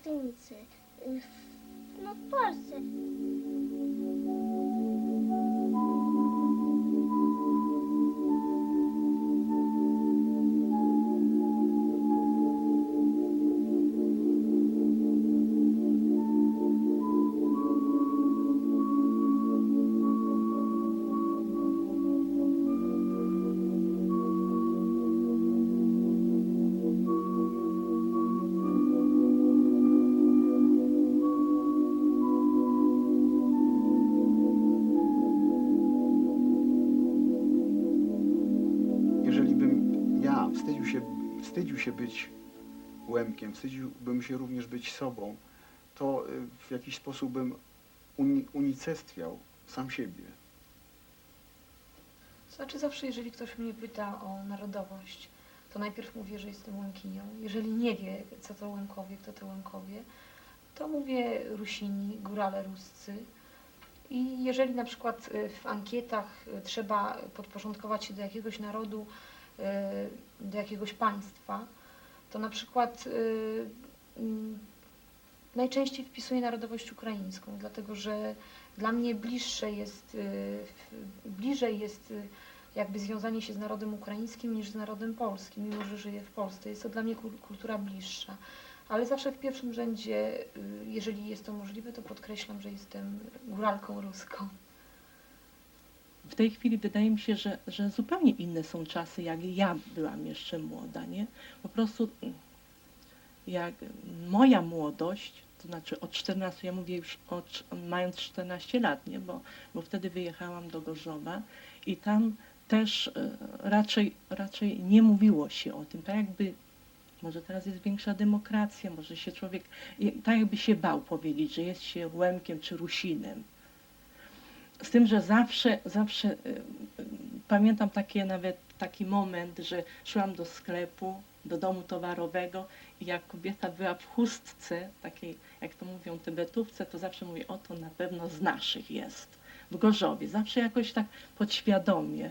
Gostynicy, no w Polsce. Jeżeli bym ja wstydził się być Łemkiem, wstydziłbym się również być sobą, to w jakiś sposób bym unicestwiał sam siebie. Znaczy zawsze, jeżeli ktoś mnie pyta o narodowość, to najpierw mówię, że jestem Łemkinią. Jeżeli nie wie, co to Łemkowie, kto to Łemkowie, to mówię Rusini, górale ruscy. I jeżeli na przykład w ankietach trzeba podporządkować się do jakiegoś narodu, do jakiegoś państwa, to na przykład najczęściej wpisuję narodowość ukraińską, dlatego że dla mnie bliżej jest jakby związanie się z narodem ukraińskim niż z narodem polskim, mimo że żyję w Polsce. Jest to dla mnie kultura bliższa. Ale zawsze w pierwszym rzędzie, jeżeli jest to możliwe, to podkreślam, że jestem góralką ruską. W tej chwili wydaje mi się, że zupełnie inne są czasy, jak ja byłam jeszcze młoda, nie? Po prostu jak moja młodość, to znaczy od 14, ja mówię już mając 14 lat, nie? Bo wtedy wyjechałam do Gorzowa i tam też raczej nie mówiło się o tym, tak jakby, może teraz jest większa demokracja, może się człowiek, tak jakby się bał powiedzieć, że jest się Łemkiem czy Rusinem. Z tym, że zawsze pamiętam nawet taki moment, że szłam do sklepu, do domu towarowego i jak kobieta była w chustce, takiej, jak to mówią, tybetówce, to zawsze mówię, o to na pewno z naszych jest, w Gorzowie. Zawsze jakoś tak podświadomie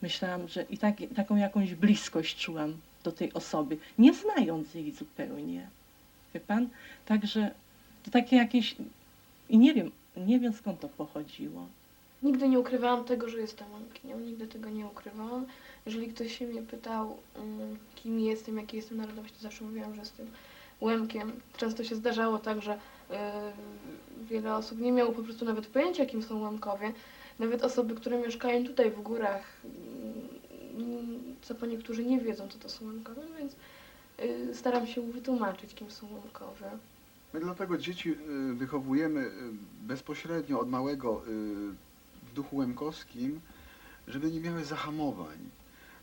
myślałam, że i taką jakąś bliskość czułam do tej osoby, nie znając jej zupełnie. Wie pan? Także to takie jakieś, i nie wiem skąd to pochodziło. Nigdy nie ukrywałam tego, że jestem Łemkinią, nigdy tego nie ukrywałam. Jeżeli ktoś się mnie pytał, kim jestem, jakiej jestem narodowości, zawsze mówiłam, że jestem Łemkiem. Często się zdarzało tak, że wiele osób nie miało po prostu nawet pojęcia, kim są Łemkowie. Nawet osoby, które mieszkają tutaj w górach, co po niektórzy nie wiedzą, co to są Łemkowie, więc staram się wytłumaczyć, kim są Łemkowie. My dlatego dzieci wychowujemy bezpośrednio od małego w duchu łemkowskim, żeby nie miały zahamowań.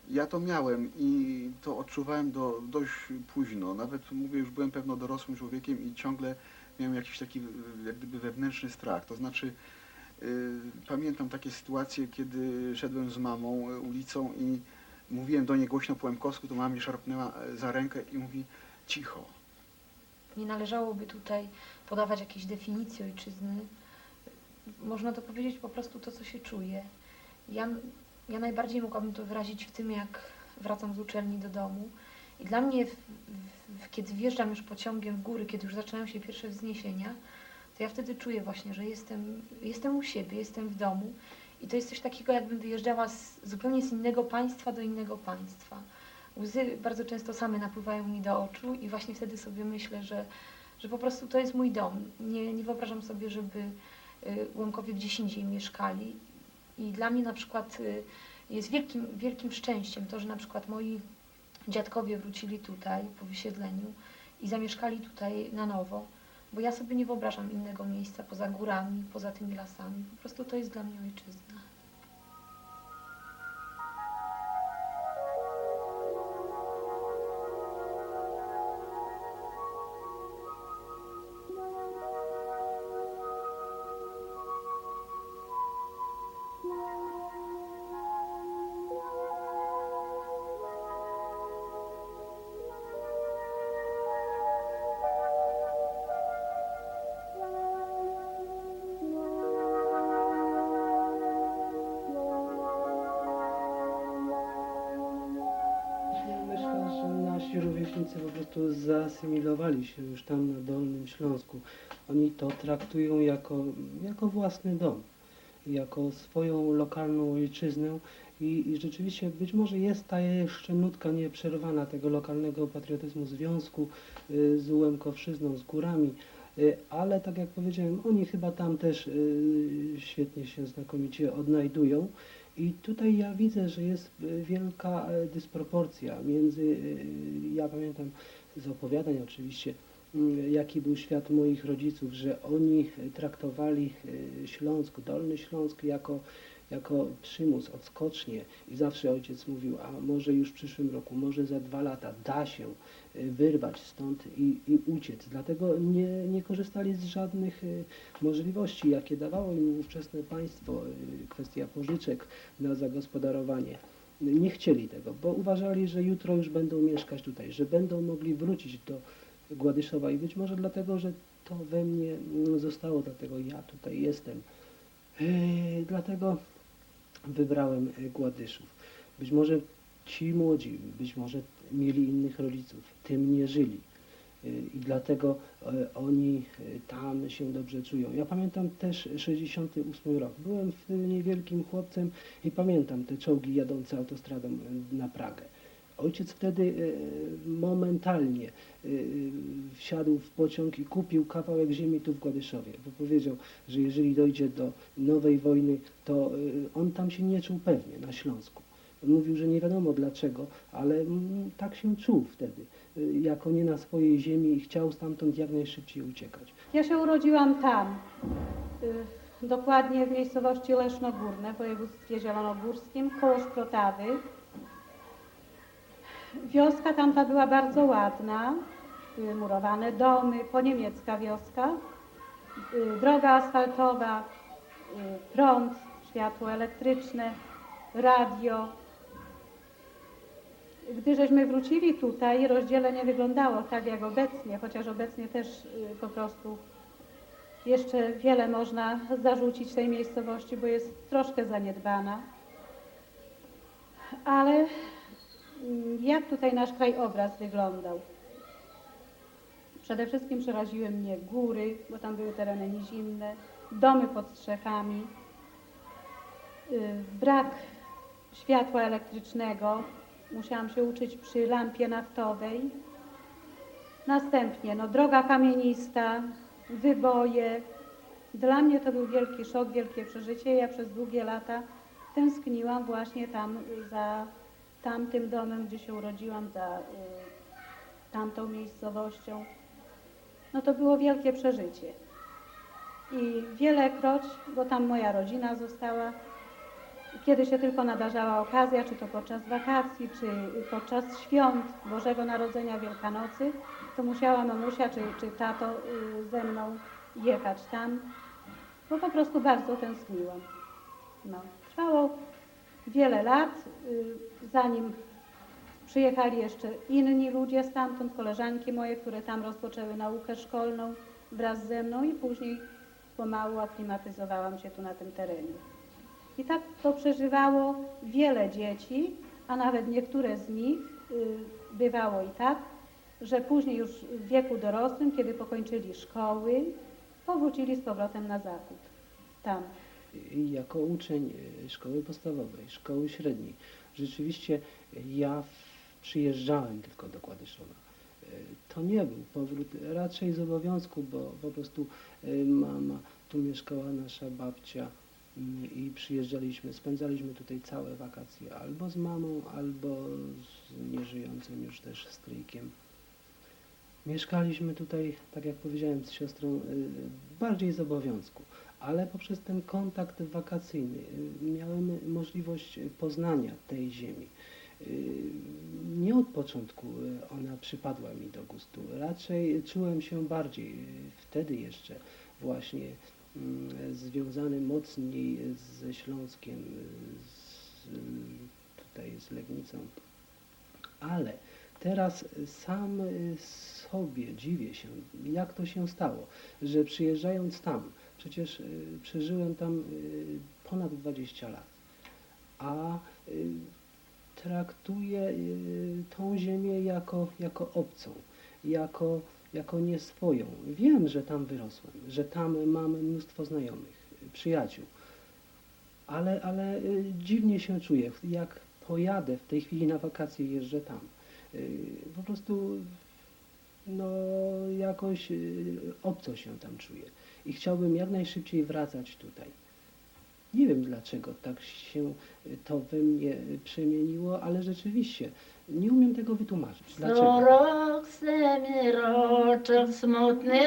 Ja to miałem i to odczuwałem dość późno. Nawet mówię, już byłem pewno dorosłym człowiekiem i ciągle miałem jakiś taki jak gdyby wewnętrzny strach. To znaczy pamiętam takie sytuacje, kiedy szedłem z mamą ulicą i mówiłem do niej głośno po łemkowsku, to mama mnie szarpnęła za rękę i mówi cicho. Nie należałoby tutaj podawać jakiejś definicji ojczyzny. Można to powiedzieć po prostu to, co się czuje. Ja najbardziej mogłabym to wyrazić w tym, jak wracam z uczelni do domu. I dla mnie, kiedy wjeżdżam już pociągiem w góry, kiedy już zaczynają się pierwsze wzniesienia, to ja wtedy czuję właśnie, że jestem u siebie, jestem w domu. I to jest coś takiego, jakbym wyjeżdżała zupełnie z innego państwa do innego państwa. Łzy bardzo często same napływają mi do oczu i właśnie wtedy sobie myślę, że po prostu to jest mój dom. Nie wyobrażam sobie, żeby Łemkowie gdzieś indziej mieszkali. I dla mnie na przykład jest wielkim szczęściem to, że na przykład moi dziadkowie wrócili tutaj po wysiedleniu i zamieszkali tutaj na nowo, bo ja sobie nie wyobrażam innego miejsca poza górami, poza tymi lasami. Po prostu to jest dla mnie ojczyzna. Ślązaczyńcy po prostu zaasymilowali się już tam na Dolnym Śląsku. Oni to traktują jako własny dom, jako swoją lokalną ojczyznę i rzeczywiście być może jest ta jeszcze nutka nieprzerwana tego lokalnego patriotyzmu związku z Łemkowszczyzną, z górami, ale tak jak powiedziałem, oni chyba tam też świetnie się znakomicie odnajdują. I tutaj ja widzę, że jest wielka dysproporcja między, ja pamiętam z opowiadań oczywiście, jaki był świat moich rodziców, że oni traktowali Śląsk, Dolny Śląsk jako przymus, odskocznie i zawsze ojciec mówił, a może już w przyszłym roku, może za 2 lata da się wyrwać stąd i uciec. Dlatego nie korzystali z żadnych możliwości, jakie dawało im ówczesne państwo, kwestia pożyczek na zagospodarowanie. Nie chcieli tego, bo uważali, że jutro już będą mieszkać tutaj, że będą mogli wrócić do Gładyszowa i być może dlatego, że to we mnie zostało, dlatego ja tutaj jestem. Dlatego wybrałem Gładyszów. Być może ci młodzi, być może mieli innych rodziców, tym nie żyli. I dlatego oni tam się dobrze czują. Ja pamiętam też 68 rok. Byłem wtedy niewielkim chłopcem i pamiętam te czołgi jadące autostradą na Pragę. Ojciec wtedy momentalnie wsiadł w pociąg i kupił kawałek ziemi tu w Gładyszowie, bo powiedział, że jeżeli dojdzie do nowej wojny, to on tam się nie czuł pewnie, na Śląsku. On mówił, że nie wiadomo dlaczego, ale tak się czuł wtedy, jako nie na swojej ziemi i chciał stamtąd jak najszybciej uciekać. Ja się urodziłam tam, dokładnie w miejscowości Lesznogórne w województwie zielonogórskim, koło Szprotawy. Wioska tamta była bardzo ładna, były murowane domy, poniemiecka wioska, droga asfaltowa, prąd, światło elektryczne, radio. Gdy żeśmy wrócili tutaj, rozdzielenie wyglądało tak jak obecnie, chociaż obecnie też po prostu jeszcze wiele można zarzucić tej miejscowości, bo jest troszkę zaniedbana. Ale jak tutaj nasz krajobraz wyglądał? Przede wszystkim przeraziły mnie góry, bo tam były tereny nizinne, domy pod strzechami, brak światła elektrycznego, musiałam się uczyć przy lampie naftowej. Następnie droga kamienista, wyboje. Dla mnie to był wielki szok, wielkie przeżycie. Ja przez długie lata tęskniłam właśnie tam za tamtym domem, gdzie się urodziłam, za tamtą miejscowością. To było wielkie przeżycie. I wielekroć, bo tam moja rodzina została, kiedy się tylko nadarzała okazja, czy to podczas wakacji, czy podczas świąt Bożego Narodzenia, Wielkanocy, to musiała mamusia czy tato ze mną jechać tam, bo po prostu bardzo tęskniłam. Trwało wiele lat, zanim przyjechali jeszcze inni ludzie stamtąd, koleżanki moje, które tam rozpoczęły naukę szkolną wraz ze mną i później pomału aklimatyzowałam się tu na tym terenie. I tak to przeżywało wiele dzieci, a nawet niektóre z nich bywało i tak, że później już w wieku dorosłym, kiedy pokończyli szkoły, powrócili z powrotem na zachód, tam. Jako uczeń szkoły podstawowej, szkoły średniej, rzeczywiście ja przyjeżdżałem tylko do Gładyszowa. To nie był powrót raczej z obowiązku, bo po prostu mama, tu mieszkała nasza babcia i przyjeżdżaliśmy, spędzaliśmy tutaj całe wakacje albo z mamą, albo z nieżyjącym już też stryjkiem. Mieszkaliśmy tutaj, tak jak powiedziałem, z siostrą bardziej z obowiązku, ale poprzez ten kontakt wakacyjny miałem możliwość poznania tej ziemi. Nie od początku ona przypadła mi do gustu, raczej czułem się bardziej wtedy jeszcze właśnie związany mocniej ze Śląskiem, tutaj z Legnicą, ale teraz sam sobie dziwię się, jak to się stało, że przyjeżdżając tam, przecież przeżyłem tam ponad 20 lat, a traktuje tą ziemię jako obcą, jako nieswoją. Wiem, że tam wyrosłem, że tam mam mnóstwo znajomych, przyjaciół, ale dziwnie się czuję. Jak pojadę w tej chwili na wakacje, jeżdżę tam. Po prostu no jakoś obco się tam czuję i chciałbym jak najszybciej wracać tutaj. Nie wiem dlaczego tak się to we mnie przemieniło, ale rzeczywiście nie umiem tego wytłumaczyć. Co Dlaczego? rok se mi roczek smutne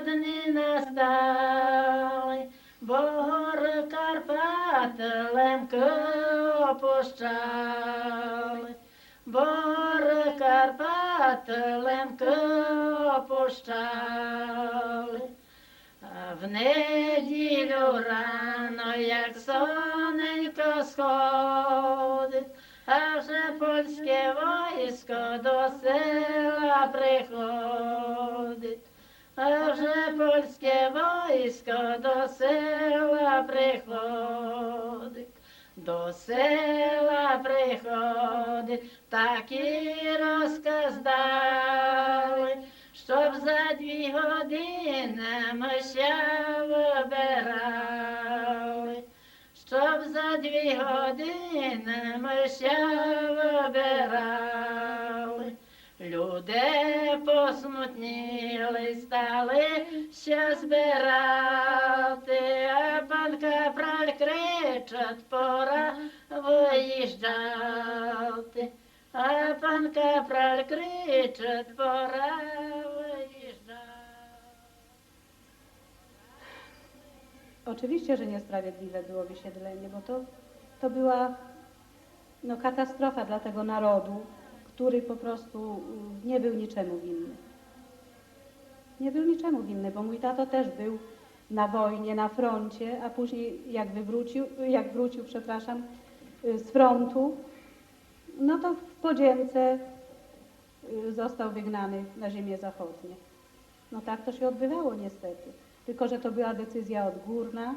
dni nastały, Bory Karpaty lękę opuszczały. Bory Karpaty lękę opuszczały. A w niedzielę rano jak słoneczko schodzi, a że polskie wojsko do sela przychodzi. A że polskie wojsko do sela przychodzi. Do sela przychodzi, taki rozkaz dali, щоб за 2 години ми się wybierali. Щоб за 2 години ми się wybierali. Люди посмутніли, стали się збирати, а пан Капраль кричить, пора виїжджати. А пан Капраль кричить, пора виїжджати. Oczywiście, że niesprawiedliwe było wysiedlenie, bo to była no, katastrofa dla tego narodu, który po prostu nie był niczemu winny. Nie był niczemu winny, bo mój tato też był na wojnie, na froncie, a później jak wrócił, z frontu, no to w podziemce został wygnany na ziemię zachodnie. No tak to się odbywało niestety. Tylko że to była decyzja odgórna,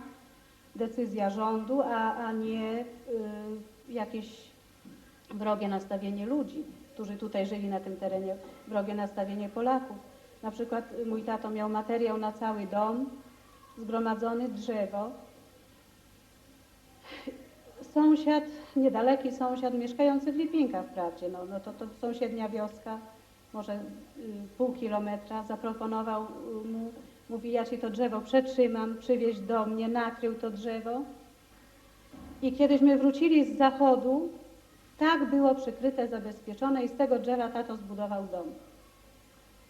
decyzja rządu, a nie jakieś wrogie nastawienie ludzi, którzy tutaj żyli na tym terenie, wrogie nastawienie Polaków. Na przykład mój tato miał materiał na cały dom, zgromadzony drzewo. Sąsiad, niedaleki sąsiad, mieszkający w Lipinkach wprawdzie, no to sąsiednia wioska, może pół kilometra, zaproponował mu, mówi, ja ci to drzewo przetrzymam, przywieź do mnie, nakrył to drzewo. I kiedyśmy wrócili z zachodu, tak było przykryte, zabezpieczone i z tego drzewa tato zbudował dom.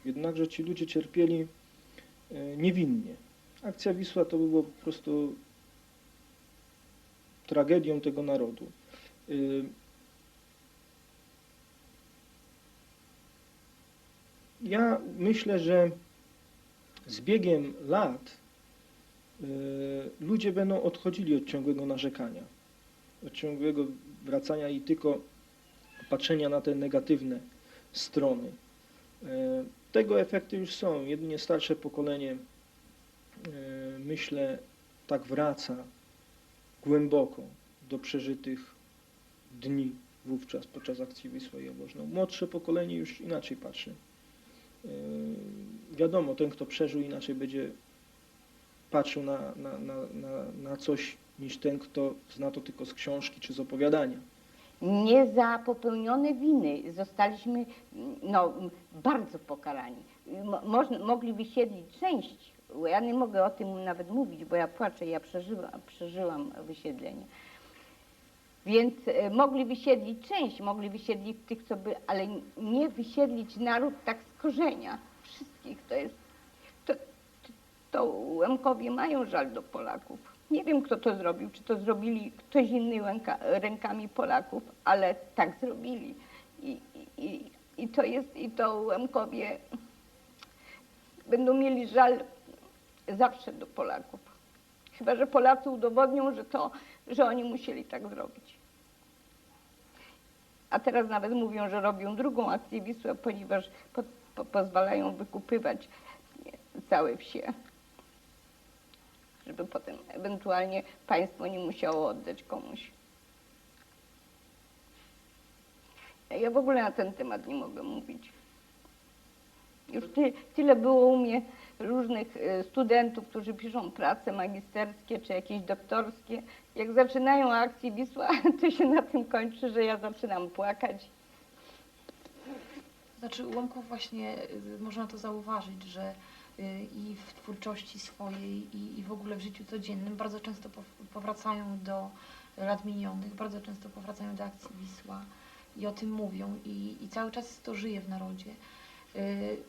Jednakże ci ludzie cierpieli niewinnie. Akcja Wisła to było po prostu tragedią tego narodu. Ja myślę, że z biegiem lat ludzie będą odchodzili od ciągłego narzekania, od ciągłego wracania i tylko patrzenia na te negatywne strony. Tego efekty już są. Jedynie starsze pokolenie, myślę, tak wraca głęboko do przeżytych dni wówczas podczas akcji Wisła i Jaworzno. Młodsze pokolenie już inaczej patrzy. Wiadomo, ten, kto przeżył, inaczej będzie patrzył na coś niż ten, kto zna to tylko z książki czy z opowiadania. Nie za popełnione winy zostaliśmy bardzo pokarani. Mogli wysiedlić część, bo ja nie mogę o tym nawet mówić, bo ja płaczę, ja przeżyłam wysiedlenie. Więc mogli wysiedlić część, mogli wysiedlić tych, co by, ale nie wysiedlić naród tak z korzenia. Wszystkich to Łemkowie mają żal do Polaków. Nie wiem, kto to zrobił, czy to zrobili ktoś inny rękami Polaków, ale tak zrobili. I to Łemkowie będą mieli żal zawsze do Polaków. Chyba że Polacy udowodnią, że oni musieli tak zrobić. A teraz nawet mówią, że robią drugą akcję Wisła, ponieważ pozwalają wykupywać całe wsie, żeby potem ewentualnie państwo nie musiało oddać komuś. Ja w ogóle na ten temat nie mogę mówić. Już tyle było u mnie różnych studentów, którzy piszą prace magisterskie czy jakieś doktorskie. Jak zaczynają akcję Wisła, to się na tym kończy, że ja zaczynam płakać. Znaczy u Łomków właśnie można to zauważyć, że i w twórczości swojej i w ogóle w życiu codziennym bardzo często powracają do lat minionych, bardzo często powracają do akcji Wisła i o tym mówią i cały czas to żyje w narodzie.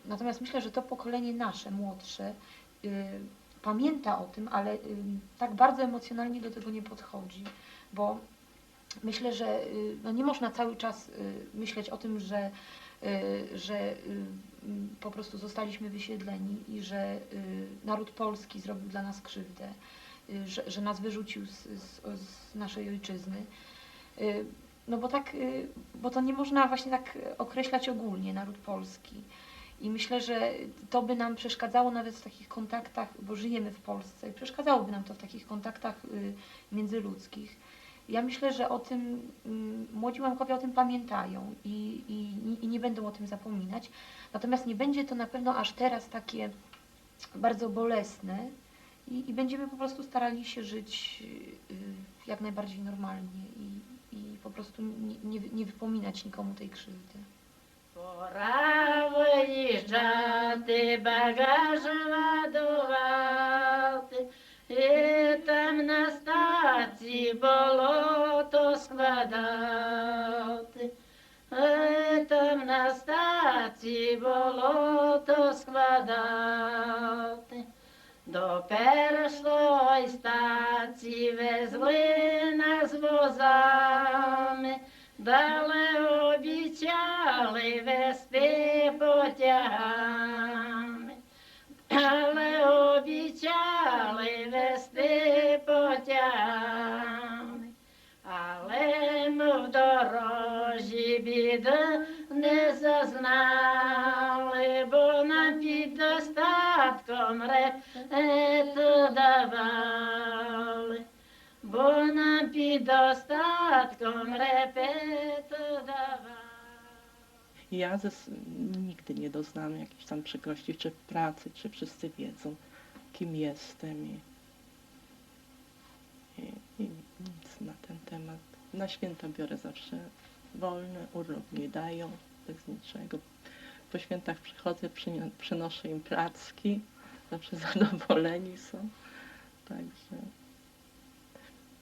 Natomiast myślę, że to pokolenie nasze, młodsze, pamięta o tym, ale tak bardzo emocjonalnie do tego nie podchodzi, bo myślę, że no nie można cały czas myśleć o tym, że po prostu zostaliśmy wysiedleni i że naród polski zrobił dla nas krzywdę, że nas wyrzucił z naszej ojczyzny. No bo tak, bo to nie można właśnie tak określać ogólnie, naród polski. I myślę, że to by nam przeszkadzało nawet w takich kontaktach, bo żyjemy w Polsce, i przeszkadzałoby nam to w takich kontaktach międzyludzkich. Ja myślę, że o tym młodzi Łemkowie o tym pamiętają i nie będą o tym zapominać. Natomiast nie będzie to na pewno aż teraz takie bardzo bolesne i będziemy po prostu starali się żyć jak najbardziej normalnie i po prostu nie wypominać nikomu tej krzywdy. Пора виїжджати, багаж ладувати, і там на стації болото складати, і там на стації болото складати. До першої стації везли нас возами, дали обіцяли вести потягами, але обіцяли вести потягами, але ми в дорожі біди не зазнали, бо нам під достатком репету давали. Бо нам під достатком репету давали. Ja nigdy nie doznałam jakichś tam przykrości, czy w pracy, czy wszyscy wiedzą, kim jestem i nic na ten temat. Na święta biorę zawsze wolne, urlop mi dają, bez niczego. Po świętach przychodzę, przynoszę im placki, zawsze zadowoleni są, także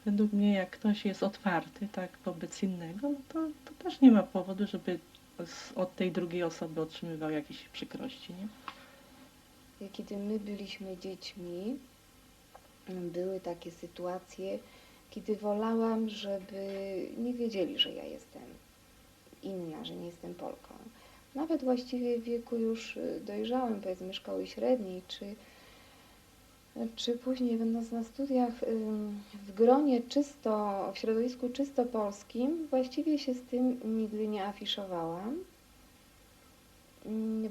według mnie jak ktoś jest otwarty tak wobec innego, no to też nie ma powodu, żeby od tej drugiej osoby otrzymywał jakieś przykrości, nie? Kiedy my byliśmy dziećmi, były takie sytuacje, kiedy wolałam, żeby nie wiedzieli, że ja jestem inna, że nie jestem Polką. Nawet właściwie w wieku już dojrzałym, powiedzmy szkoły średniej, czy później będąc na studiach w gronie czysto, w środowisku czysto polskim, właściwie się z tym nigdy nie afiszowałam.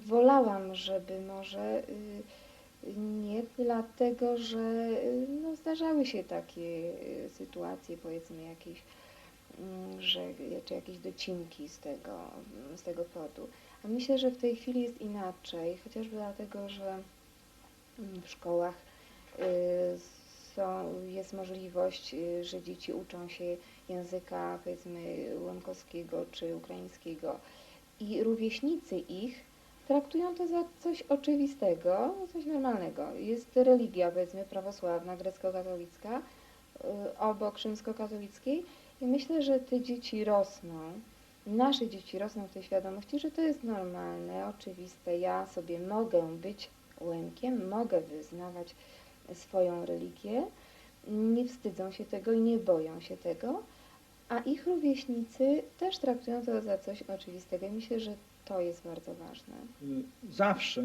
Wolałam, żeby może nie dlatego, że no, zdarzały się takie sytuacje, powiedzmy jakieś, czy jakieś docinki z tego powodu. A myślę, że w tej chwili jest inaczej, chociażby dlatego, że w szkołach jest możliwość, że dzieci uczą się języka, powiedzmy, łemkowskiego czy ukraińskiego i rówieśnicy ich traktują to za coś oczywistego, coś normalnego. Jest religia, powiedzmy, prawosławna, grecko-katolicka, obok rzymskokatolickiej i myślę, że te dzieci rosną, nasze dzieci rosną w tej świadomości, że to jest normalne, oczywiste. Ja sobie mogę być Łemkiem, mogę wyznawać swoją religię, nie wstydzą się tego i nie boją się tego, a ich rówieśnicy też traktują to za coś oczywistego i myślę, że to jest bardzo ważne. Zawsze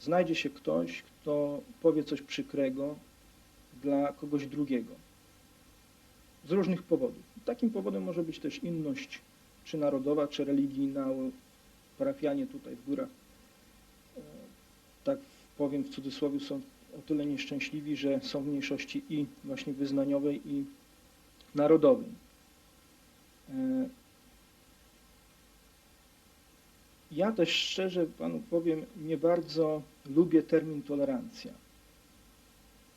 znajdzie się ktoś, kto powie coś przykrego dla kogoś drugiego. Z różnych powodów. Takim powodem może być też inność, czy narodowa, czy religijna. Parafianie tutaj w górach, tak powiem w cudzysłowie, są o tyle nieszczęśliwi, że są w mniejszości i właśnie wyznaniowej, i narodowej. Ja też szczerze panu powiem, nie bardzo lubię termin tolerancja,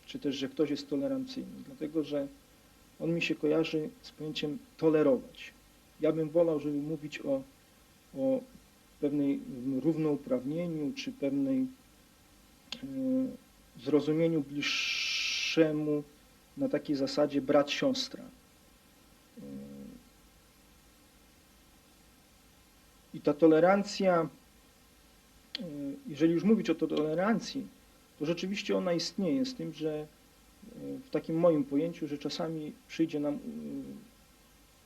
czy też, że ktoś jest tolerancyjny, dlatego że on mi się kojarzy z pojęciem tolerować. Ja bym wolał, żeby mówić o pewnej równouprawnieniu, czy pewnej zrozumieniu bliższemu na takiej zasadzie brat-siostra. I ta tolerancja, jeżeli już mówić o tolerancji, to rzeczywiście ona istnieje, z tym, że w takim moim pojęciu, że czasami przyjdzie nam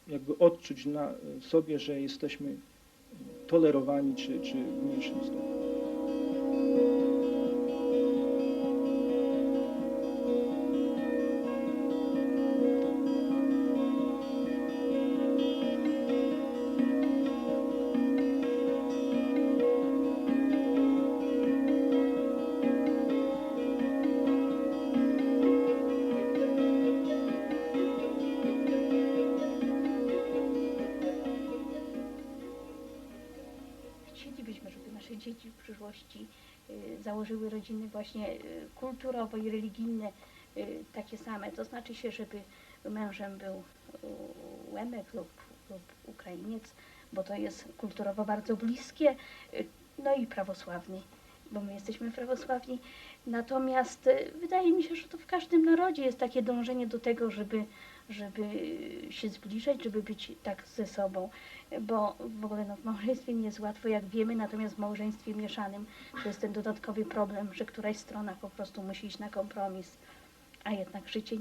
jakby odczuć na sobie, że jesteśmy tolerowani, czy w mniejszym stopniu. Chcielibyśmy, żeby nasze dzieci w przyszłości założyły rodziny właśnie kulturowo i religijne takie same. To znaczy się, żeby mężem był Łemek lub Ukrainiec, bo to jest kulturowo bardzo bliskie, no i prawosławny, bo my jesteśmy prawosławni. Natomiast wydaje mi się, że to w każdym narodzie jest takie dążenie do tego, żeby się zbliżać, żeby być tak ze sobą, bo w ogóle no, w małżeństwie nie jest łatwo, jak wiemy, natomiast w małżeństwie mieszanym to jest ten dodatkowy problem, że któraś strona po prostu musi iść na kompromis, a jednak życie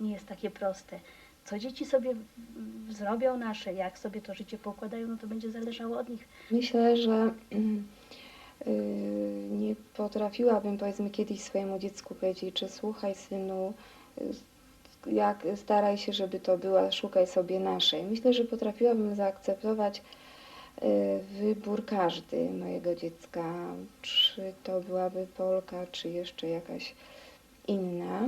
nie jest takie proste. Co dzieci sobie zrobią nasze, jak sobie to życie poukładają, no to będzie zależało od nich. Myślę, że nie potrafiłabym, powiedzmy, kiedyś swojemu dziecku powiedzieć, czy słuchaj, synu, jak staraj się, żeby to była, szukaj sobie naszej. Myślę, że potrafiłabym zaakceptować wybór każdy mojego dziecka, czy to byłaby Polka, czy jeszcze jakaś inna,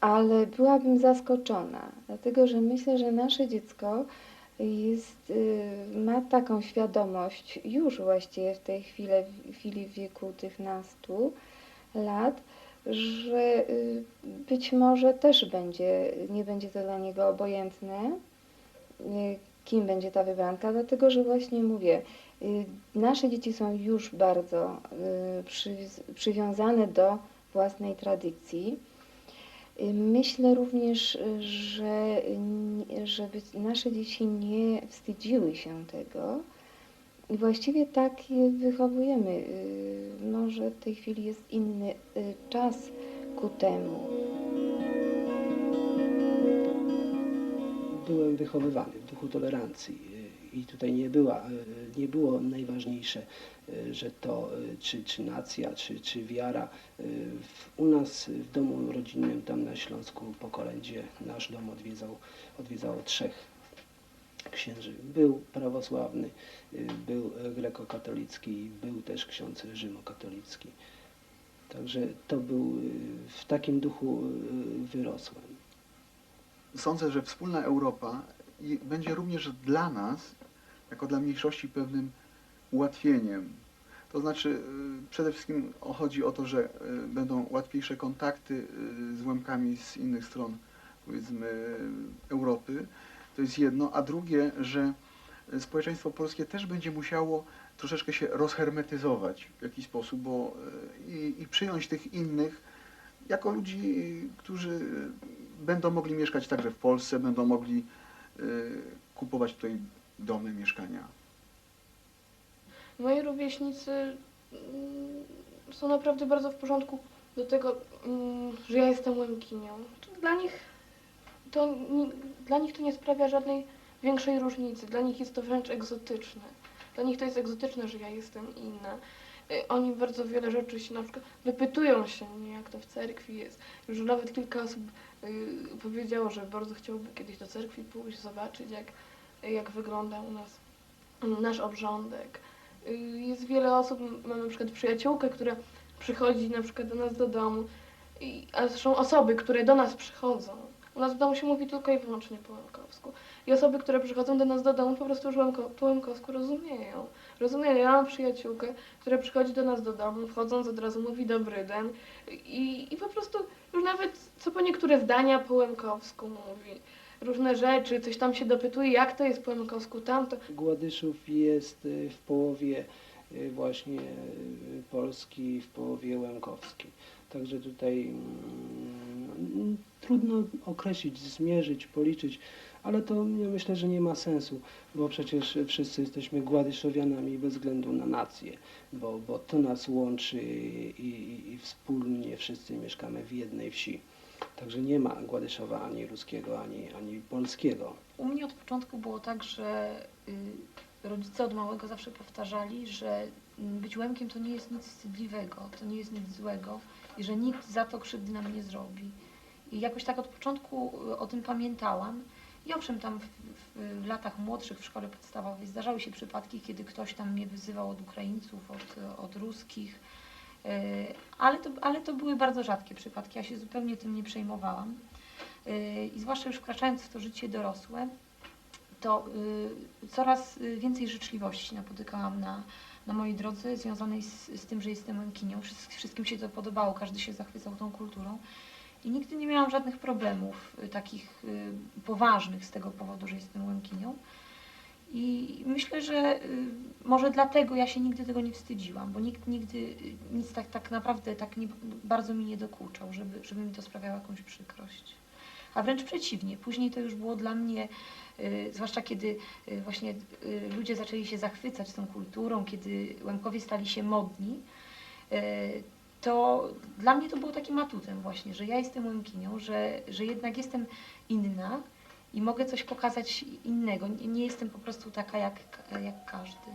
ale byłabym zaskoczona, dlatego że myślę, że nasze dziecko ma taką świadomość już właściwie w tej chwili w wieku tych nastu lat, że być może też nie będzie to dla niego obojętne, kim będzie ta wybranka, dlatego że właśnie mówię, nasze dzieci są już bardzo przywiązane do własnej tradycji. Myślę również, żeby nasze dzieci nie wstydziły się tego i właściwie tak je wychowujemy. Może w tej chwili jest inny czas ku temu. Byłem wychowywany w duchu tolerancji i tutaj nie było najważniejsze, że to czy nacja, czy wiara. U nas w domu rodzinnym tam na Śląsku po kolędzie nasz dom odwiedzało 3 księży. Był prawosławny, był grekokatolicki, był też ksiądz rzymokatolicki. Także to w takim duchu wyrosłem. Sądzę, że wspólna Europa będzie również dla nas, jako dla mniejszości, pewnym ułatwieniem. To znaczy, przede wszystkim chodzi o to, że będą łatwiejsze kontakty z Łemkami z innych stron, powiedzmy, Europy. To jest jedno. A drugie, że społeczeństwo polskie też będzie musiało troszeczkę się rozhermetyzować w jakiś sposób, bo i przyjąć tych innych jako ludzi, którzy będą mogli mieszkać także w Polsce, będą mogli kupować tutaj domy, mieszkania. Moi rówieśnicy są naprawdę bardzo w porządku do tego, że ja jestem Łemkinią. Dla nich to nie sprawia żadnej większej różnicy. Dla nich jest to wręcz egzotyczne. Dla nich to jest egzotyczne, że ja jestem inna. Oni bardzo wiele rzeczy się na przykład wypytują się mnie, jak to w cerkwi jest. Już nawet kilka osób powiedziało, że bardzo chciałoby kiedyś do cerkwi pójść, zobaczyć jak wygląda u nas nasz obrządek. Jest wiele osób, mam na przykład przyjaciółkę, która przychodzi na przykład do nas do domu, a są osoby, które do nas przychodzą. U nas w domu się mówi tylko i wyłącznie po łemkowsku. I osoby, które przychodzą do nas do domu, po prostu już po łemkowsku rozumieją. Rozumieją. Ja mam przyjaciółkę, która przychodzi do nas do domu, wchodząc od razu mówi dobry den i po prostu już nawet co po niektóre zdania po łemkowsku mówi. Różne rzeczy, coś tam się dopytuje, jak to jest po łemkowsku, tamto. Gładyszów jest w połowie właśnie Polski, w połowie łemkowskiej. Także tutaj trudno określić, zmierzyć, policzyć, ale to ja myślę, że nie ma sensu, bo przecież wszyscy jesteśmy Gładyszowianami bez względu na nację, bo to nas łączy i wspólnie wszyscy mieszkamy w jednej wsi. Także nie ma Gładyszowa ani ruskiego, ani polskiego. U mnie od początku było tak, że rodzice od małego zawsze powtarzali, że być Łemkiem to nie jest nic wstydliwego, to nie jest nic złego i że nikt za to krzywdy nam nie zrobi. I jakoś tak od początku o tym pamiętałam. I owszem, tam w latach młodszych w szkole podstawowej zdarzały się przypadki, kiedy ktoś tam mnie wyzywał od Ukraińców, od ruskich, ale to były bardzo rzadkie przypadki, ja się zupełnie tym nie przejmowałam. I zwłaszcza już wkraczając w to życie dorosłe, to coraz więcej życzliwości napotykałam na mojej drodze związanej z tym, że jestem Łemkinią. Wszystkim się to podobało, każdy się zachwycał tą kulturą. I nigdy nie miałam żadnych problemów takich poważnych z tego powodu, że jestem Łemkinią. I myślę, że może dlatego ja się nigdy tego nie wstydziłam, bo nikt nigdy nic tak naprawdę tak nie, bardzo mi nie dokuczał, żeby mi to sprawiało jakąś przykrość. A wręcz przeciwnie, później to już było dla mnie, zwłaszcza kiedy właśnie ludzie zaczęli się zachwycać tą kulturą, kiedy Łemkowie stali się modni, to dla mnie to było takim atutem właśnie, że ja jestem Łemkinią, że jednak jestem inna i mogę coś pokazać innego. Nie jestem po prostu taka jak każdy.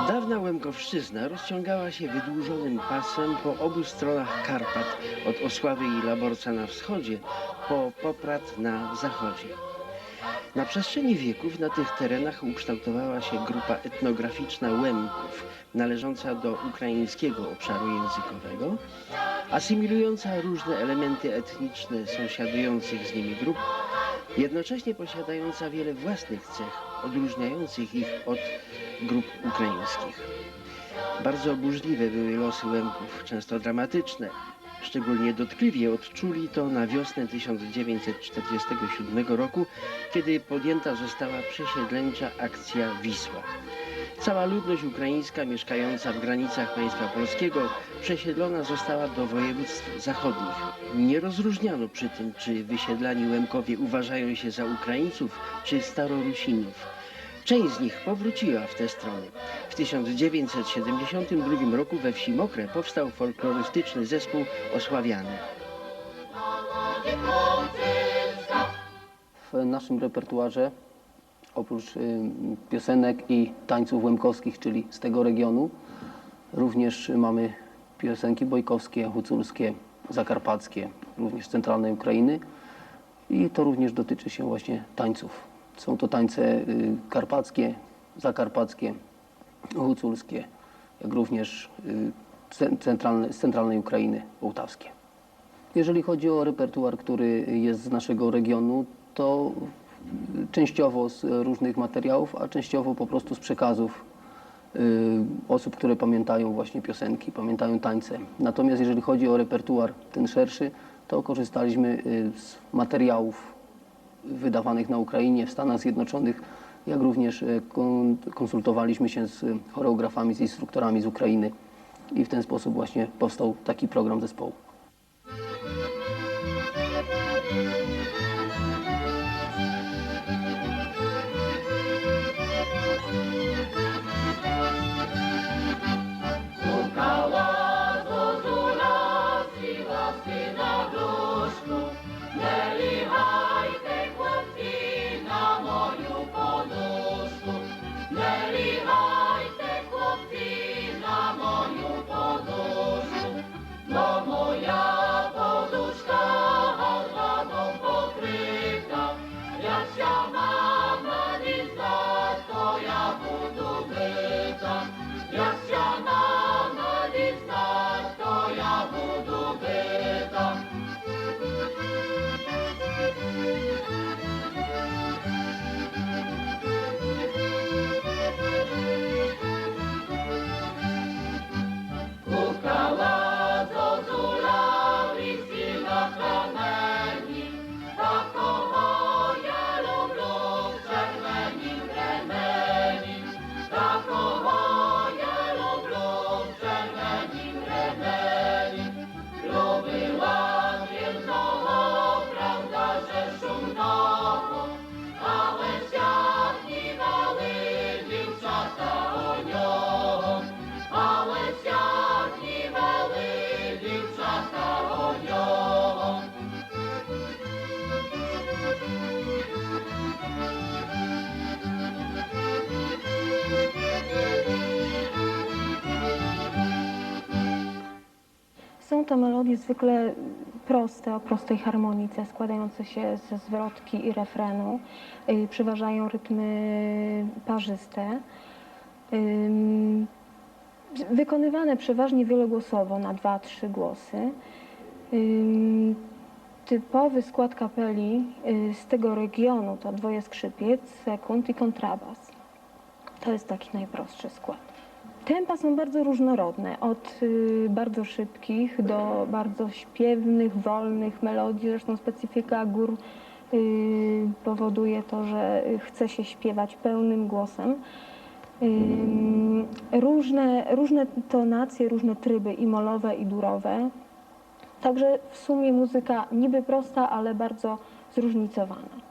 Dawna Łemkowszczyzna rozciągała się wydłużonym pasem po obu stronach Karpat, od Osławy i Laborca na wschodzie, po Poprad na zachodzie. Na przestrzeni wieków na tych terenach ukształtowała się grupa etnograficzna Łemków, należąca do ukraińskiego obszaru językowego, asymilująca różne elementy etniczne sąsiadujących z nimi grup, jednocześnie posiadająca wiele własnych cech odróżniających ich od grup ukraińskich. Bardzo burzliwe były losy Łemków, często dramatyczne. Szczególnie dotkliwie odczuli to na wiosnę 1947 roku, kiedy podjęta została przesiedleńcza akcja Wisła. Cała ludność ukraińska mieszkająca w granicach państwa polskiego przesiedlona została do województw zachodnich. Nie rozróżniano przy tym, czy wysiedlani Łemkowie uważają się za Ukraińców, czy Starorusinów. Część z nich powróciła w te strony. W 1972 roku we wsi Mokre powstał folklorystyczny zespół Osławiany. W naszym repertuarze Oprócz piosenek i tańców łemkowskich, czyli z tego regionu, również mamy piosenki bojkowskie, huculskie, zakarpackie, również z centralnej Ukrainy i to również dotyczy się właśnie tańców. Są to tańce karpackie, zakarpackie, huculskie, jak również z centralnej Ukrainy, ołtawskie. Jeżeli chodzi o repertuar, który jest z naszego regionu, to częściowo z różnych materiałów, a częściowo po prostu z przekazów osób, które pamiętają właśnie piosenki, pamiętają tańce. Natomiast jeżeli chodzi o repertuar ten szerszy, to korzystaliśmy z materiałów wydawanych na Ukrainie, w Stanach Zjednoczonych, jak również konsultowaliśmy się z choreografami, z instruktorami z Ukrainy i w ten sposób właśnie powstał taki program zespołu. Są to melodie zwykle proste, o prostej harmonice, składające się ze zwrotki i refrenu. Przeważają rytmy parzyste. Wykonywane przeważnie wielogłosowo na 2-3 głosy. Typowy skład kapeli z tego regionu to dwoje skrzypiec, sekund i kontrabas. To jest taki najprostszy skład. Tempa są bardzo różnorodne, od bardzo szybkich do bardzo śpiewnych, wolnych melodii. Zresztą specyfika gór powoduje to, że chce się śpiewać pełnym głosem. Różne tonacje, różne tryby i molowe, i durowe. Także w sumie muzyka niby prosta, ale bardzo zróżnicowana.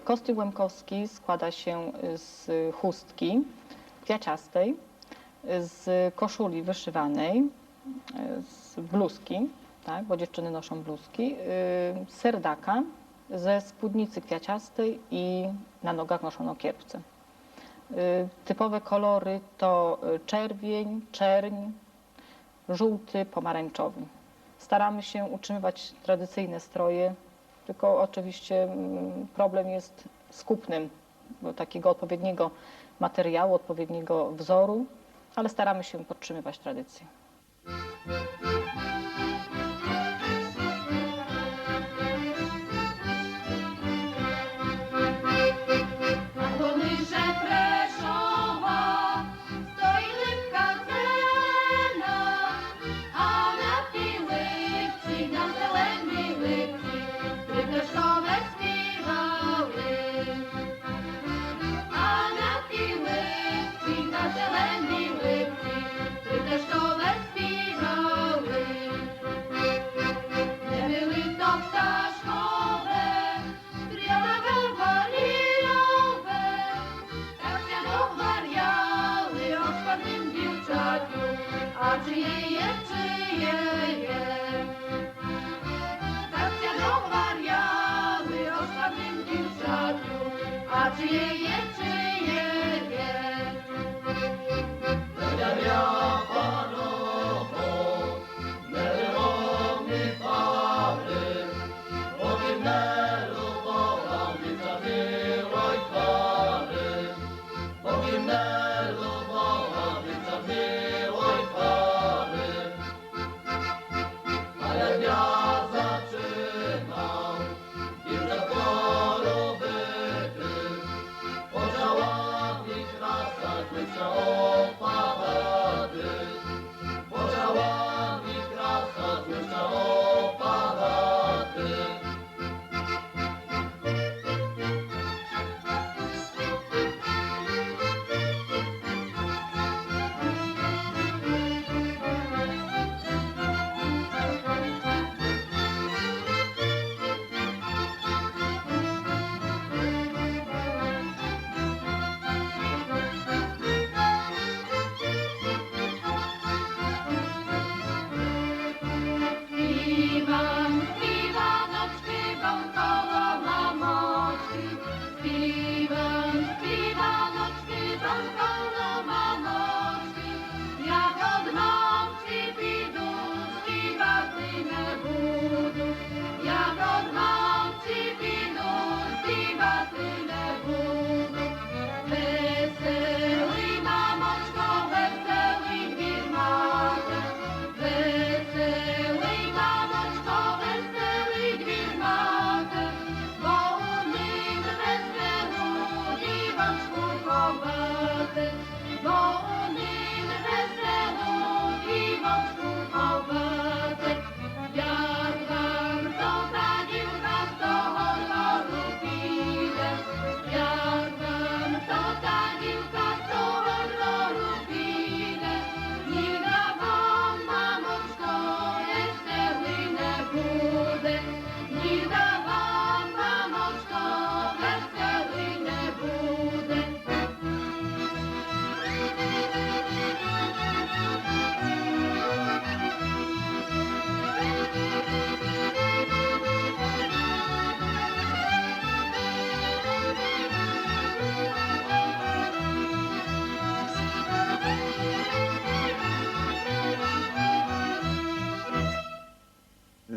Kostium łemkowski składa się z chustki kwiaciastej, z koszuli wyszywanej, z bluzki, tak, bo dziewczyny noszą bluzki, z serdaka, ze spódnicy kwiaciastej i na nogach noszą kierpce. Typowe kolory to czerwień, czerń, żółty, pomarańczowy. Staramy się utrzymywać tradycyjne stroje, tylko oczywiście problem jest z kupnem takiego odpowiedniego materiału, odpowiedniego wzoru, ale staramy się podtrzymywać tradycję.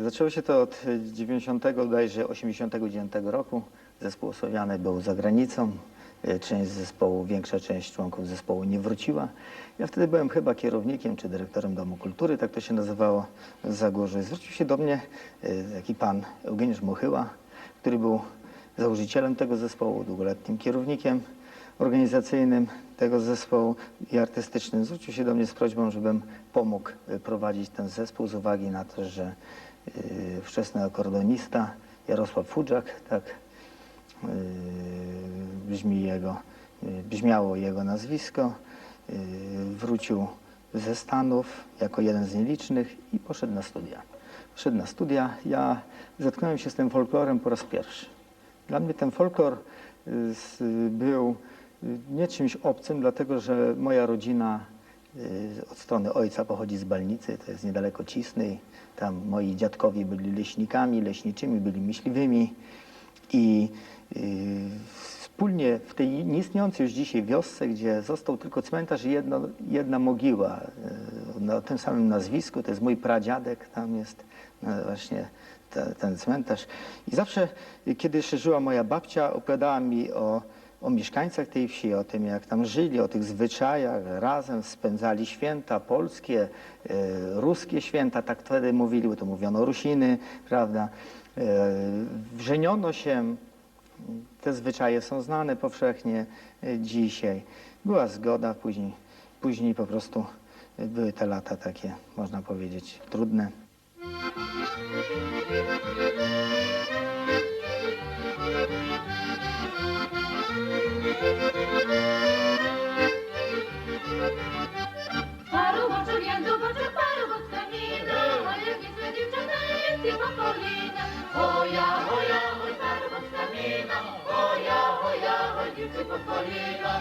Zaczęło się to od 89 roku. Zespół osławiany był za granicą. Część zespołu, większa część członków zespołu nie wróciła. Ja wtedy byłem chyba kierownikiem czy dyrektorem Domu Kultury, tak to się nazywało w Zagórzu. Zwrócił się do mnie taki pan Eugeniusz Mochyła, który był założycielem tego zespołu, długoletnim kierownikiem organizacyjnym tego zespołu i artystycznym. Zwrócił się do mnie z prośbą, żebym pomógł prowadzić ten zespół z uwagi na to, że wczesny akordonista Jarosław Fudżak, tak brzmiało jego nazwisko, wrócił ze Stanów jako jeden z nielicznych i poszedł na studia. Ja zetknąłem się z tym folklorem po raz pierwszy. Dla mnie ten folklor był nie czymś obcym, dlatego że moja rodzina od strony ojca pochodzi z Balnicy, to jest niedaleko Cisnej. Tam moi dziadkowie byli leśnikami, leśniczymi, byli myśliwymi i wspólnie w tej nieistniejącej już dzisiaj wiosce, gdzie został tylko cmentarz i jedna mogiła na tym samym nazwisku, to jest mój pradziadek, tam jest właśnie ten cmentarz. I zawsze, kiedy jeszcze żyła moja babcia, opowiadała mi o mieszkańcach tej wsi, o tym, jak tam żyli, o tych zwyczajach, razem spędzali święta polskie, ruskie święta, tak wtedy mówili, bo to mówiono Rusiny, prawda. Żeniono się, te zwyczaje są znane powszechnie dzisiaj. Była zgoda, później po prostu były te lata takie, można powiedzieć, trudne. Парубочок, як дубочок, парубочка ніна, а як візьме дівчата, як ті покоління. Гоя, гоя, гой, парубочка ніна, гоя, гоя, гой, дівці покоління.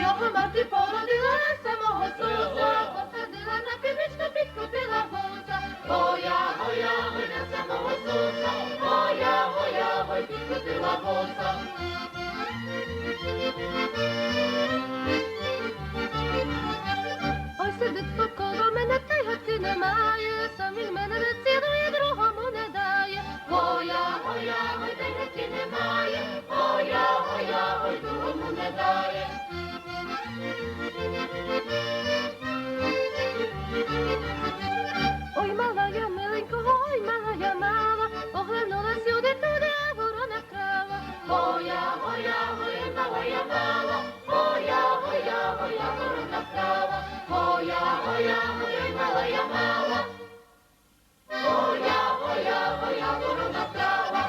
Його мати породила самого суса, посадила на півничку, підкупила гуса. Гоя, гоя, гой, на самого суса, гоя, гоя, гой, підкупила гуса. Ой, сидить коло мене, та й гати немає, сам він мене не цінує, другому не дає. Гоя, гоя, гой, та й гати немає, гоя, гоя, гой, другому не дає. Ой, мала я миленького, ой, мала я мала, оглянула сюди, туди, а ворона крала. Гоя, гоя, гой, мала я мала, гоя, гоя, гой, а ворона крала. Гоя, гоя, гой, мала я мала, гоя, гоя, гой, а ворона крала.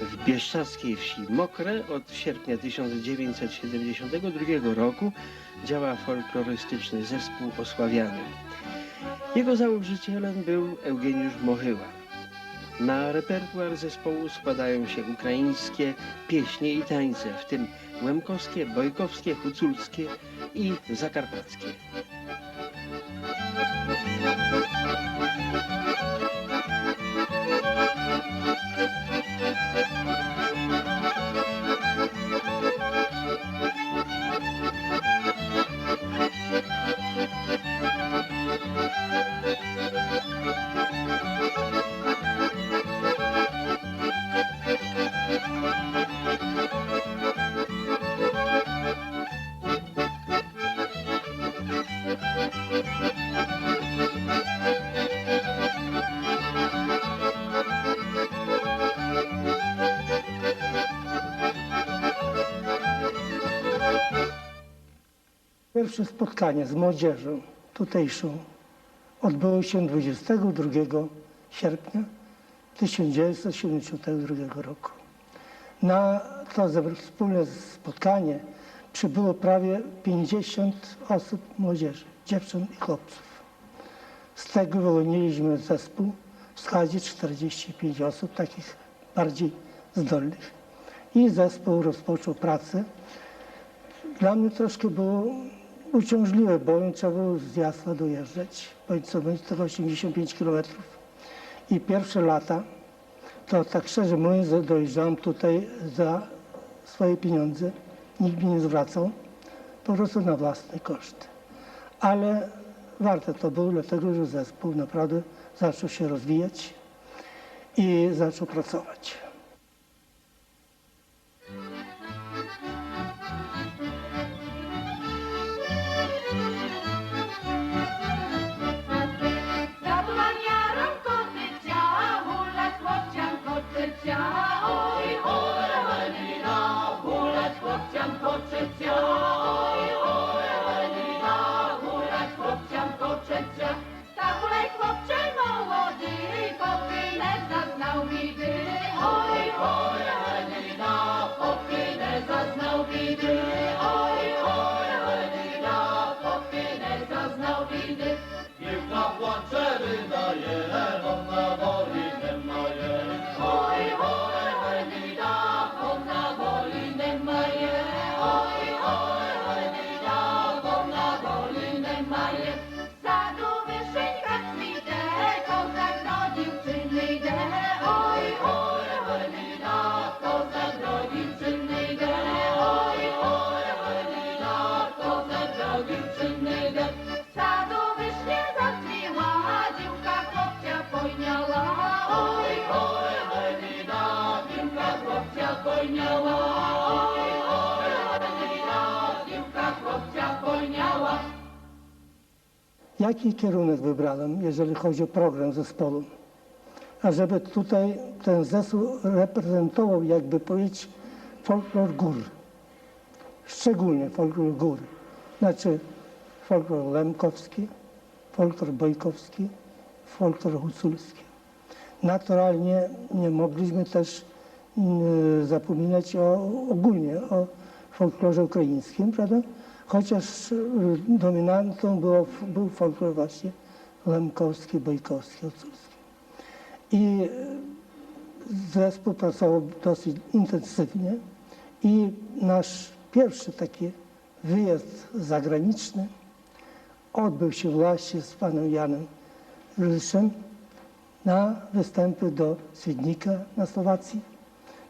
W bieszczadzkiej wsi Mokre od sierpnia 1972 roku działa folklorystyczny zespół Osławiany. Jego założycielem był Eugeniusz Mochyła. Na repertuar zespołu składają się ukraińskie pieśnie i tańce, w tym łemkowskie, bojkowskie, huculskie i zakarpackie. Pierwsze spotkanie z młodzieżą tutejszą odbyło się 22 sierpnia 1972 roku. Na to wspólne spotkanie przybyło prawie 50 osób młodzieży, dziewcząt i chłopców. Z tego wyłoniliśmy zespół w składzie 45 osób, takich bardziej zdolnych. I zespół rozpoczął pracę. Dla mnie troszkę było uciążliwe, bo trzeba było z Jasła dojeżdżać, bądź co bądź to 85 km. I pierwsze lata, to tak szczerze mówiąc, dojeżdżałem tutaj za swoje pieniądze, nikt mi nie zwracał, po prostu na własny koszt. Ale warte to było, dlatego że zespół naprawdę zaczął się rozwijać i zaczął pracować. Jaki kierunek wybrałem, jeżeli chodzi o program zespołu? A żeby tutaj ten zespół reprezentował, jakby powiedzieć, folklor gór. Szczególnie folklor gór. Znaczy folklor lękowski, folklor bojkowski, folklor huculski. Naturalnie nie mogliśmy też zapominać ogólnie o folklorze ukraińskim, prawda? Chociaż dominantą był folklor właśnie lękowski, bojkowski, huculski. I zespół pracował dosyć intensywnie i nasz pierwszy taki wyjazd zagraniczny odbył się właśnie z panem Janem Ryszem na występy do Świdnika na Słowacji.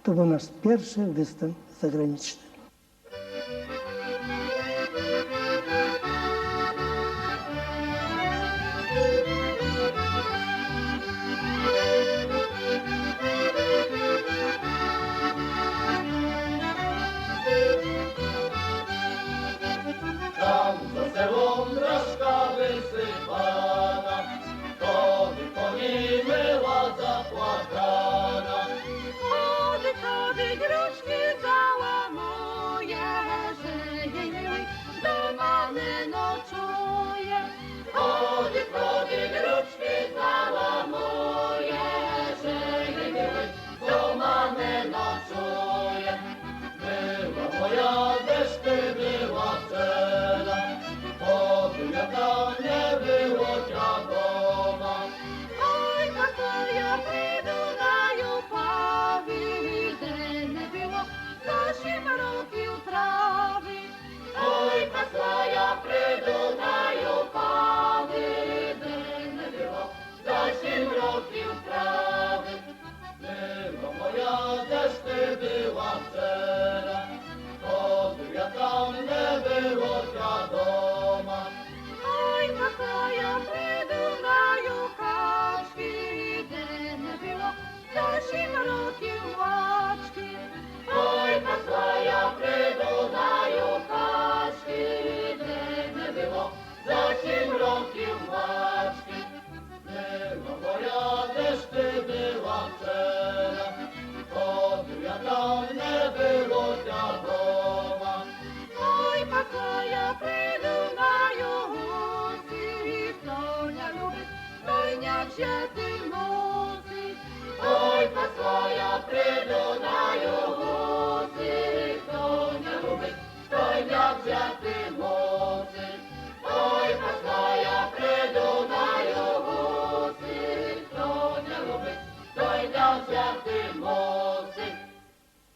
To był nasz pierwszy występ zagraniczny.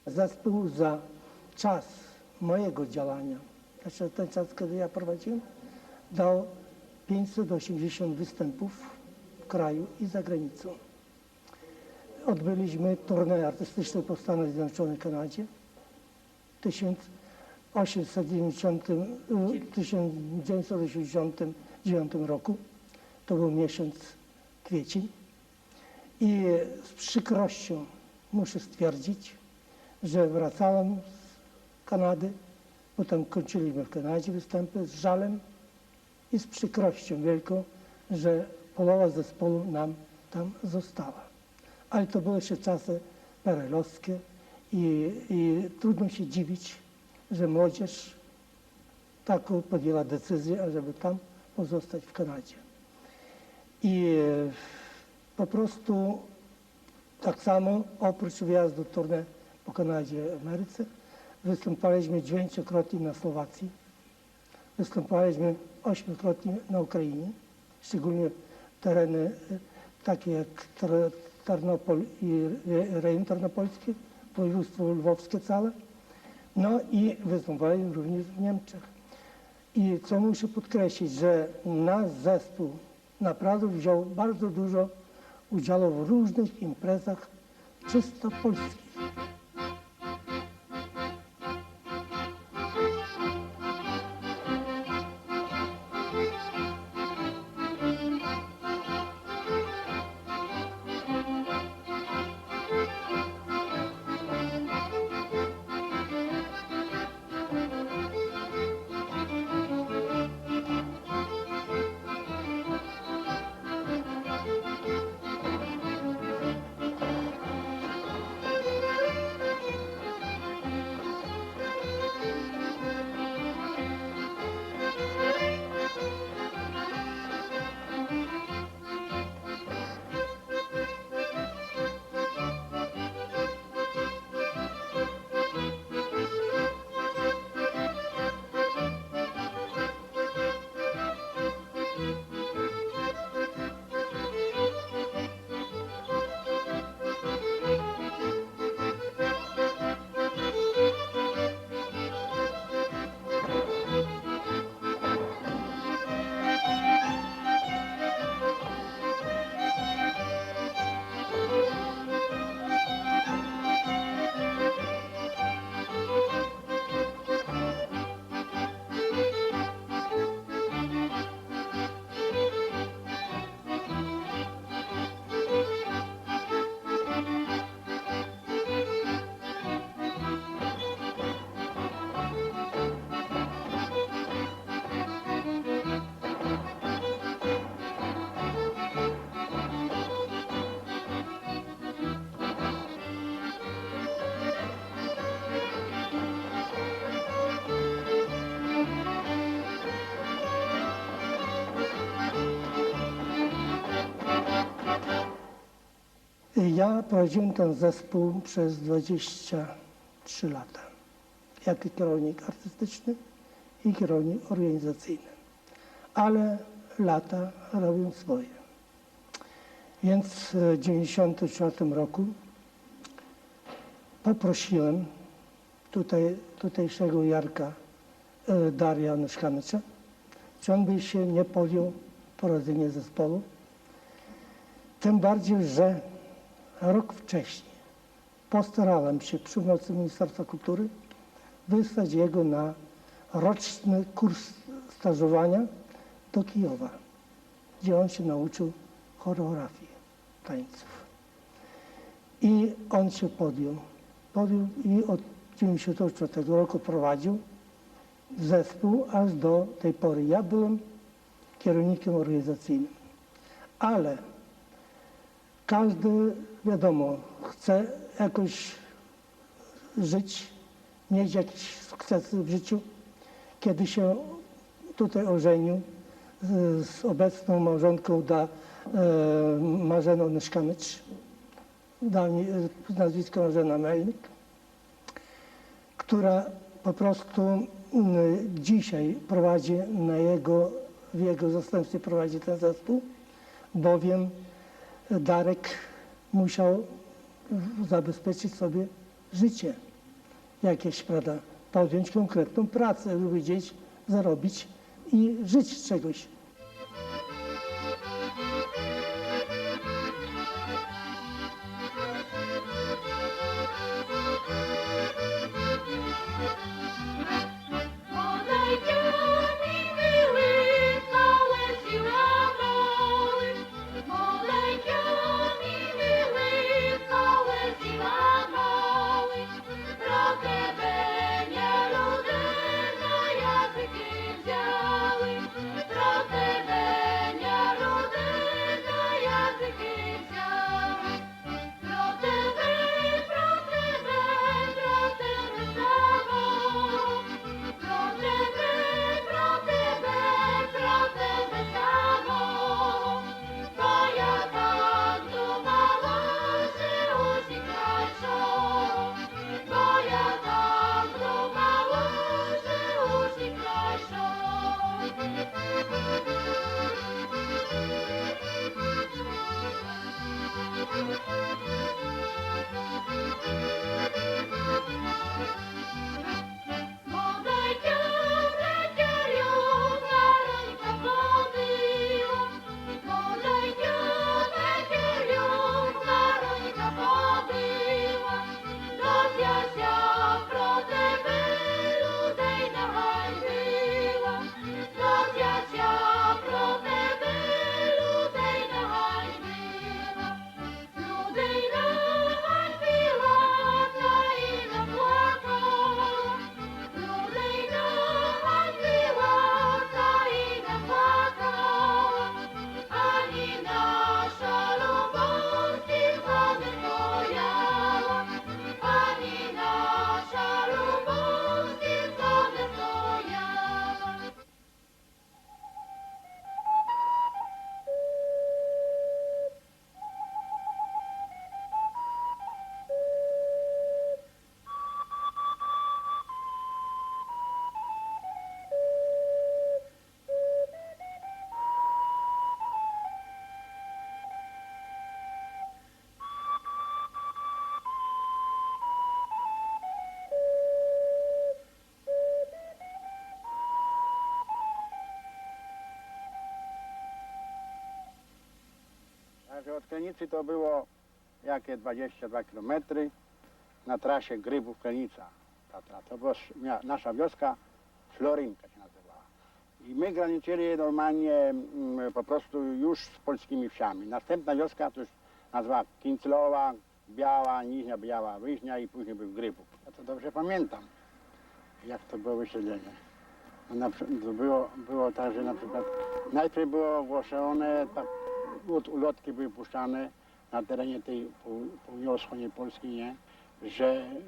Zespół za czas mojego działania, znaczy ten czas, kiedy ja prowadziłem, dał 580 występów w kraju i za granicą. Odbyliśmy turniej artystyczny po Stanach Zjednoczonych, Kanadzie w 1989 roku. To był miesiąc kwiecień. I z przykrością muszę stwierdzić, że wracałem z Kanady, potem kończyliśmy w Kanadzie występy, z żalem i z przykrością wielką, że połowa zespołu nam tam została. Ale to były jeszcze czasy perelowskie i trudno się dziwić, że młodzież taką podjęła decyzję, ażeby tam pozostać w Kanadzie. I po prostu tak samo oprócz wyjazdu tournée po Kanadzie i Ameryce występowaliśmy 9-krotnie na Słowacji, występowaliśmy 8-krotnie na Ukrainie, szczególnie tereny takie jak Tarnopol i rejon tarnopolski, województwo lwowskie całe, no i występowaliśmy również w Niemczech. I co muszę podkreślić, że nasz zespół naprawdę wziął bardzo dużo udziału w różnych imprezach czysto polskich. Ja prowadziłem ten zespół przez 23 lata, jako kierownik artystyczny i kierownik organizacyjny. Ale lata robią swoje. Więc w 1994 roku poprosiłem tutejszego Jarka Daria Nyszkanycza, czy on by się nie podjął prowadzenia zespołu. Tym bardziej, że rok wcześniej postarałem się przy pomocy Ministerstwa Kultury wysłać jego na roczny kurs stażowania do Kijowa, gdzie on się nauczył choreografii tańców. I on się podjął i od 1994 roku prowadził zespół aż do tej pory. Ja byłem kierownikiem organizacyjnym, ale każdy, wiadomo, chce jakoś żyć, mieć jakieś sukcesy w życiu. Kiedy się tutaj ożenił z obecną małżonką Marzeną Nyszkanycz, nazwisko Marzena Melnik, która po prostu dzisiaj prowadzi w jego zastępstwie prowadzi ten zespół, bowiem Darek musiał zabezpieczyć sobie życie jakieś, prawda, podjąć konkretną pracę, żeby gdzieś zarobić i żyć z czegoś. Podejdziemy były całe siła moły, Także od Klenicy to było jakie 22 km na trasie Grybów-Klenica. To była nasza wioska, Florynka się nazywała. I my graniczyli normalnie po prostu już z polskimi wsiami. Następna wioska to już nazwała Kinclowa, Biała, Niźnia, Biała, Wyźnia i później był Grybów. Ja to dobrze pamiętam, jak to było wysiedlenie. Było tak, że na przykład najpierw było ogłoszone, ulotki były puszczane na terenie tej południowo-wschodniej Polski, nie?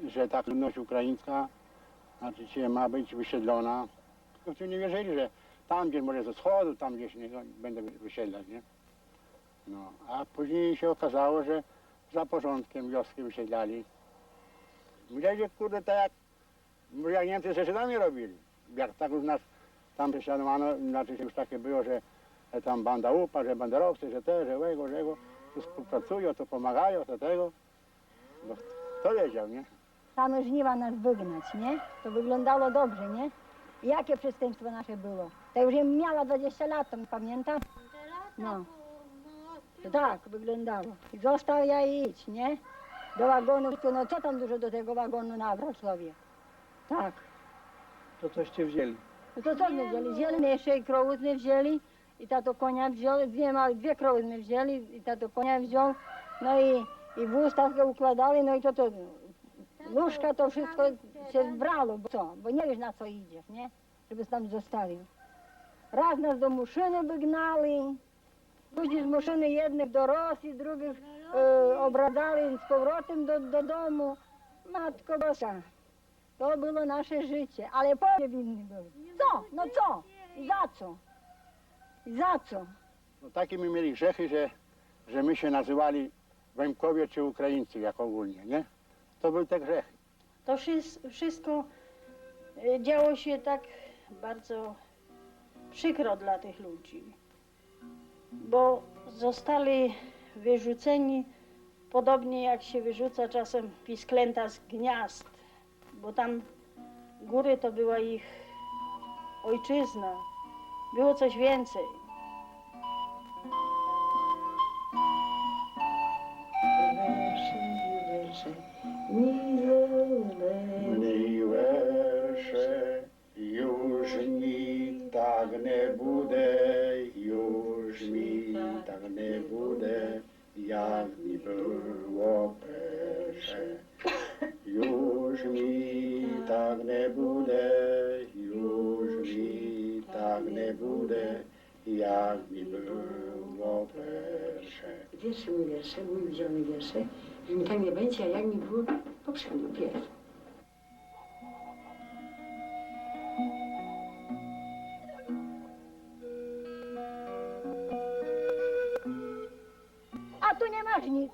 Że ta ludność ukraińska znaczy ma być wysiedlona. Ludzie nie wierzyli, że tam gdzieś może ze wschodu, tam gdzieś nie będę wysiedlać, nie? No, a później się okazało, że za porządkiem wioski wysiedlali. Myśleli, że kurde, tak jak Niemcy z Żydami robili. Jak tak już nas tam prześladowano, znaczy już takie było, że tam banda UPA, że banderowcy, że te, że łego, tu współpracują, to pomagają, to tego. Bo kto wiedział, nie? Same żniwa nas wygnać, nie? To wyglądało dobrze, nie? Jakie przestępstwo nasze było? To już miała 20 lat, to pamiętam. No. To tak wyglądało. I został ja i idź, nie? Do wagonu, no co tam dużo do tego wagonu na Wrocławiu? Tak. To coście wzięli? No to co my wzięli? Wzięli jeszcze i krowy wzięli i tato konia wziął, dwie krowy wzięli i tato konia wziął, no i wóz tak układali, no i to łóżka to wszystko się zbrało, bo co? Bo nie wiesz na co idziesz, nie? Żeby tam zostawił. Raz nas do Muszyny wygnali, później z Muszyny jednych do Rosji, drugich obradzali z powrotem do domu. Matko Boska, to było nasze życie, ale powiem winni byli. Co? No co? I za co? I za co? No takie my mieli grzechy, że my się nazywali Węmkowie czy Ukraińcy jak ogólnie, nie? To były te grzechy. To wszystko działo się tak bardzo przykro dla tych ludzi, bo zostali wyrzuceni podobnie jak się wyrzuca czasem pisklęta z gniazd, bo tam góry to była ich ojczyzna, było coś więcej. Miłesze, już mi tak nie bude, już mi tak nie bude, jak mi było pierwsze. Już mi tak nie bude, już mi tak nie bude, jak mi było pierwsze. Wiersze mój wiersze, mój ulubiony wiersze, że mi tak nie będzie, a jak mi było poprzednio pierwszy. A tu nie masz nic.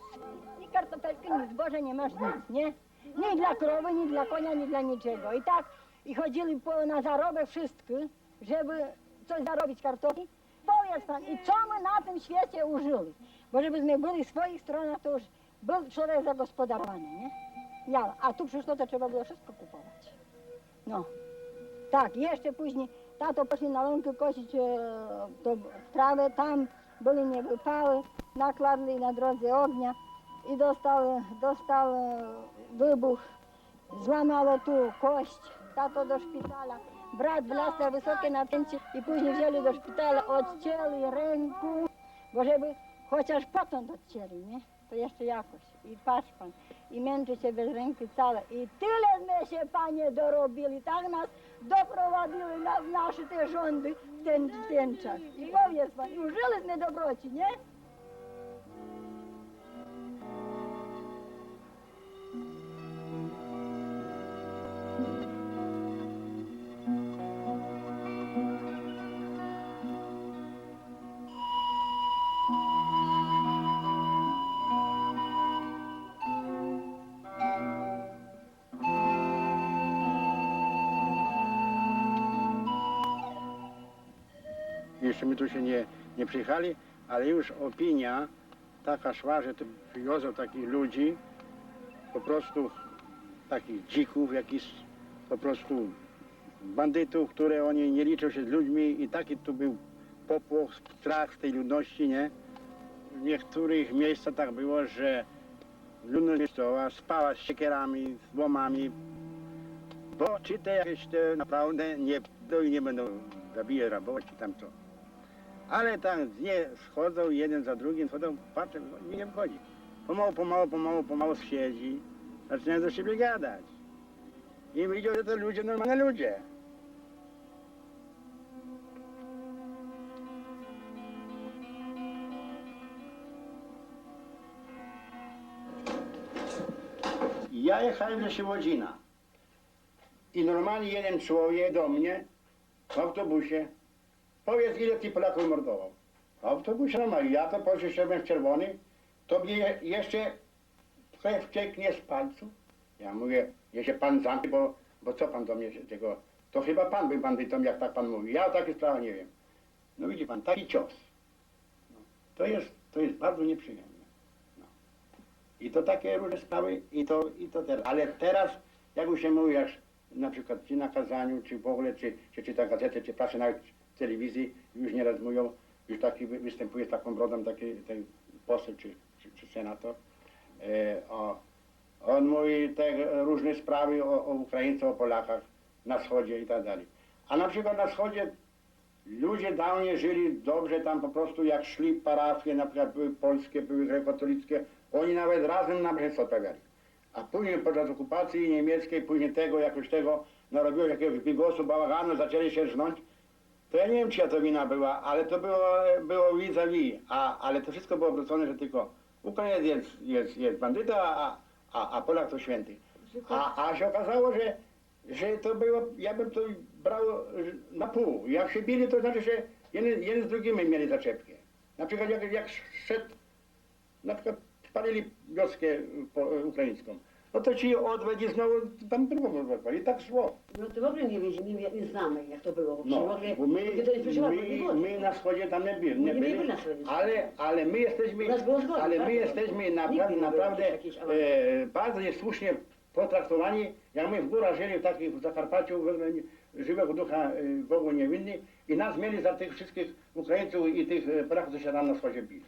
Ni kartofelki, ni zboża, nie masz nic, nie? Ni dla krowy, ni dla konia, ni dla niczego. I tak, i chodzili na zarobek wszystkie, żeby coś zarobić kartofli. Powiedz pan, i co my na tym świecie użyli? Bo żebyśmy byli w swoich stronach, to już był człowiek zagospodarowany, nie? Ja, a tu przyszło, to trzeba było wszystko kupować. No. Tak, jeszcze później tato poszli na łąki kosić trawę, tam były niewypały, nakładli na drodze ognia i dostał wybuch, złamało tu kość, tato do szpitala, brat wlazł na wysokie napięcie i później wzięli do szpitala, odcięli rękę, bo żeby chociaż potąd odcięli, nie? To jeszcze jakoś. I patrz pan, i męczy się bez ręki całe. I tyle my się, panie, dorobili, tak nas doprowadzili nasze te rządy w ten czas. I powiedz pan, i użyliśmy dobroci, nie? Jeszcze my tu się nie przyjechali, ale już opinia taka szła, że to przywiozą takich ludzi, po prostu takich dzików, jakichś po prostu bandytów, które oni nie liczą się z ludźmi i taki tu był popłoch, strach z tej ludności, nie? w niektórych miejscach tak było, że ludność miejscowa spała z siekierami, z łomami, bo czy te jakieś te naprawdę nie będą zabijać, rabować czy tam co. Ale tam z nie schodzą, jeden za drugim schodzą, patrzę, nie wchodzi. Pomału siedzi, zaczynają do siebie gadać. I widzą, że to ludzie, normalne ludzie. Ja jechałem ze Świebodzina i normalnie jeden człowiek do mnie w autobusie, powiedz, ile ty Polaków mordował. W autobusie normalnie, ja to poszedłem w czerwony, tobie jeszcze krew cieknie z palców. Ja mówię, jeśli pan zamknie, bo co pan do mnie tego, to chyba pan był bandytą, jak tak pan mówi. Ja o takich sprawach nie wiem. No widzi pan, taki cios. No, to jest bardzo nieprzyjemne. No. I to takie różne sprawy, i to teraz. Ale teraz, jak już się mówi, jak na przykład czy na kazaniu, czy w ogóle, czy czyta gazetę, czy patrzy nawet w telewizji, już nieraz mówią, już taki występuje z taką brodą, taki ten poseł, czy senator. On mówi te różne sprawy o Ukraińcach, o Polakach na wschodzie i tak dalej. A na przykład na wschodzie ludzie dawniej żyli dobrze, tam po prostu jak szli parafie, na przykład były polskie, były grekokatolickie, oni nawet razem nabożeństwo odprawiali. A później podczas okupacji niemieckiej, później jakoś tego narobiło jakiegoś bigosu, bałaganu, zaczęli się żnąć. To ja nie wiem, czyja to wina była, ale to było vis-a-vis. Ale to wszystko było obrócone, że tylko Ukrainiec jest bandyta, a Polak to święty. A się okazało, że to było, ja bym to brał na pół. Jak się bili, to znaczy, że jeden z drugim mieli zaczepkę. Na przykład jak szedł, na przykład spalili wioskę ukraińską, no to ci odwiedzi znowu tam drugą i tak szło. No to w ogóle nie znamy, jak to było. No, bo my na wschodzie tam nie byli, ale my jesteśmy naprawdę bardzo niesłusznie potraktowani, jak my w górach żyli, w Zakarpaciu, żywego ducha w ogóle niewinny i nas mieli za tych wszystkich Ukraińców i tych Polaków, co się tam na wschodzie bili.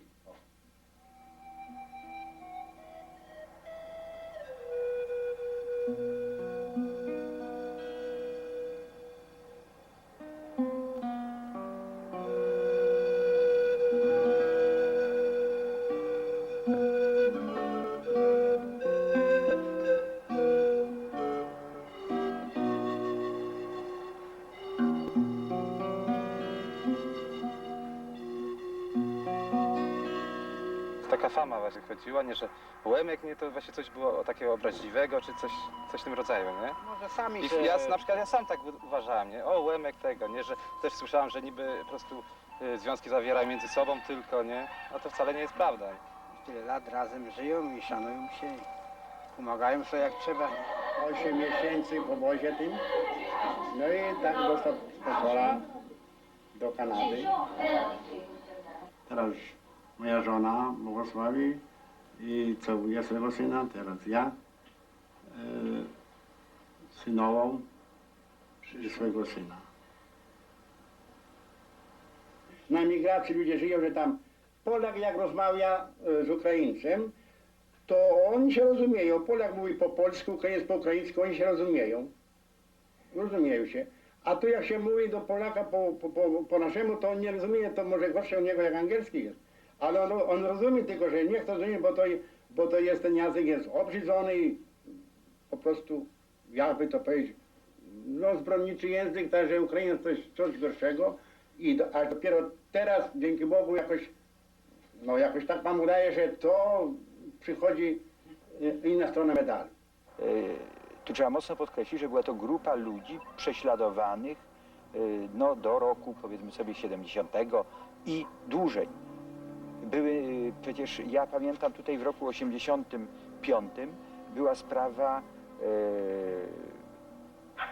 Taka fama właśnie chodziła, nie, że Łemek, nie, to właśnie coś było takiego obraźliwego, czy coś w tym rodzaju, nie? Może sami I się... ja sam tak uważałem, nie? O, Łemek tego, nie? Że też słyszałem, że niby po prostu związki zawierają między sobą tylko, nie? A to wcale nie jest prawda. Tyle lat razem żyją i szanują się, pomagają sobie jak trzeba. 8 miesięcy w obozie tym, no i tak dostał pozwola do Kanady. Teraz moja żona błogosławi i całuje swojego syna, teraz ja, synową i swojego syna. Na emigracji ludzie żyją, że tam Polak jak rozmawia z Ukraińcem, to oni się rozumieją. Polak mówi po polsku, Ukraińc po ukraińsku, oni się rozumieją. Rozumieją się. A tu jak się mówi do Polaka po naszemu, to on nie rozumie, to może gorsze od niego jak angielski jest. Ale on rozumie tylko, że niech to rozumie, bo to jest ten język jest obrzydzony i po prostu, jakby to powiedzieć, no zbrodniczy język, także Ukraińc to jest coś gorszego. A dopiero teraz, dzięki Bogu, jakoś tak nam udaje, że to przychodzi inna strona medalu. Tu trzeba mocno podkreślić, że była to grupa ludzi prześladowanych no, do roku, powiedzmy sobie, 70 i dłużej. Przecież ja pamiętam tutaj w roku 85 była sprawa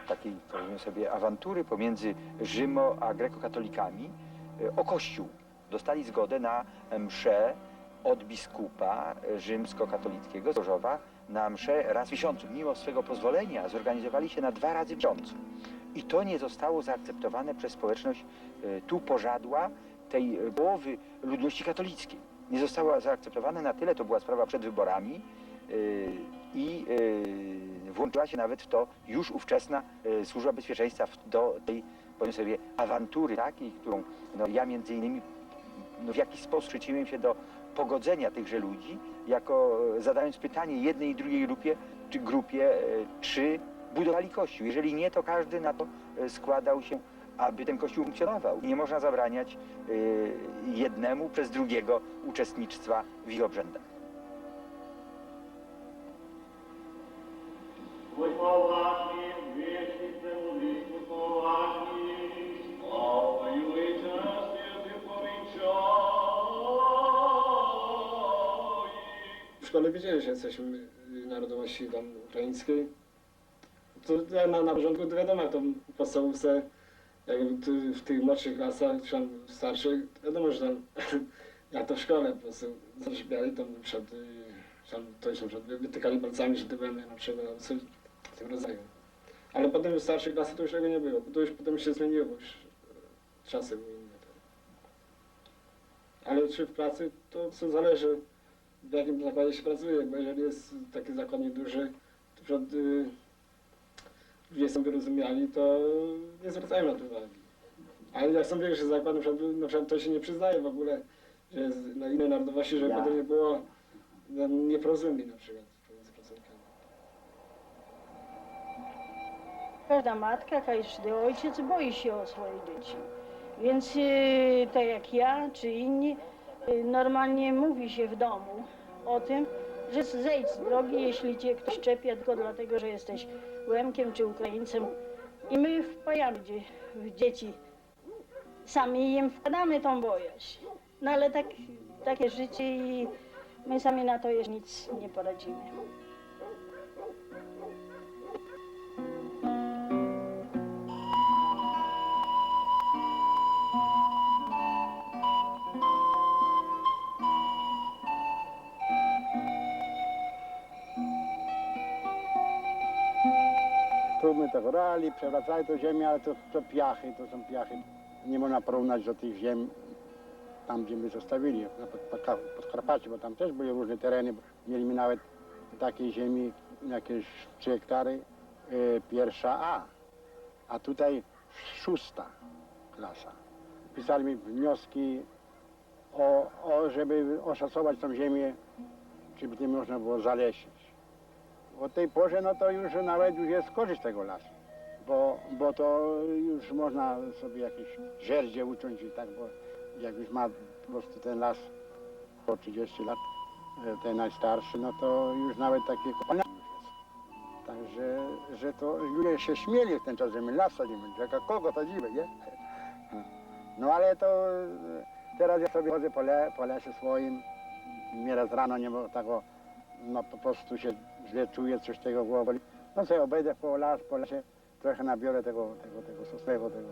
takiej, powiedzmy sobie, awantury pomiędzy Rzymo a grekokatolikami o Kościół. Dostali zgodę na mszę od biskupa rzymskokatolickiego z Gorzowa na mszę raz w miesiącu. Mimo swego pozwolenia zorganizowali się na 2 razy w miesiącu. I to nie zostało zaakceptowane przez społeczność tu pożadła tej połowy ludności katolickiej. nie zostało zaakceptowane na tyle, to była sprawa przed wyborami i włączyła się nawet w to już ówczesna Służba Bezpieczeństwa do tej, powiem sobie, awantury takiej, którą no, ja między innymi w jakiś sposób przyczyniłem się do pogodzenia tychże ludzi, jako zadając pytanie jednej i drugiej grupie, czy budowali Kościół. Jeżeli nie, to każdy na to składał się, aby ten Kościół funkcjonował. Nie można zabraniać jednemu przez drugiego uczestnictwa w ich obrzędach. W szkole wiedzieli, że jesteśmy narodowości tam ukraińskiej. To ja na początku to wiadomo, to w podstawówce, jak w tych młodszych klasach, czy tam starszych, wiadomo, że tam, jak to w szkole po prostu zaczepiali, to wytykali palcami, że ty będę na przykład, albo coś w tym rodzaju. Ale potem w starszych klasach to już tego nie było, bo to już potem się zmieniło, bo już czasy były inne. Ale czy w pracy, to co zależy, w jakim zakładzie się pracuje, bo jeżeli jest taki zakład nieduży, to ludzie są wyrozumiali, to nie zwracają na to uwagi. Ale jak są większe zakłady, na przykład to się nie przyznaje w ogóle, że jest na innej narodowości, żeby potem nie było nieporozumień na przykład z pracownikami. Każda matka, każdy ojciec boi się o swoje dzieci. Więc tak jak ja czy inni, normalnie mówi się w domu o tym, że zejdź z drogi, jeśli cię ktoś czepia tylko dlatego, że jesteś Łemkiem czy Ukraińcem. I my wpajamy w dzieci, sami im wkładamy tą bojaźń. No ale takie życie i my sami na to już nic nie poradzimy. Tu my to orali, przewracali to ziemię, ale to piachy, to są piachy. Nie można porównać do tych ziem, tam gdzie my zostawili, na Podkarpacie, bo tam też były różne tereny. Mieliśmy nawet takiej ziemi, jakieś 3 hektary, pierwsza a tutaj 6. klasa. Pisali mi wnioski żeby oszacować tą ziemię, czy by nie można było zalesić. Od tej porze no to już nawet jest korzyść z tego lasu, bo to już można sobie jakieś żerdzie uciąć i tak, bo jak już ma po prostu ten las po 30 lat, ten najstarszy, no to już nawet takie kopalnie już jest. Także, że to ludzie się śmieli w ten czas, że my las sadzimy, że kogo sadzimy, nie? No ale to teraz ja sobie chodzę po lesie swoim, nieraz rano nie ma tego, no po prostu się źle czuję, coś tego głowy. No sobie obejdę po lesie, trochę nabiorę tego sosnowego, tego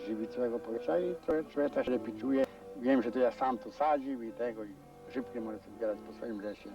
żywicowego powietrza i trochę człowiek też lepiej czuje. Wiem, że to ja sam to sadził i tego, i grzybki mogę sobie zbierać po swoim lesie.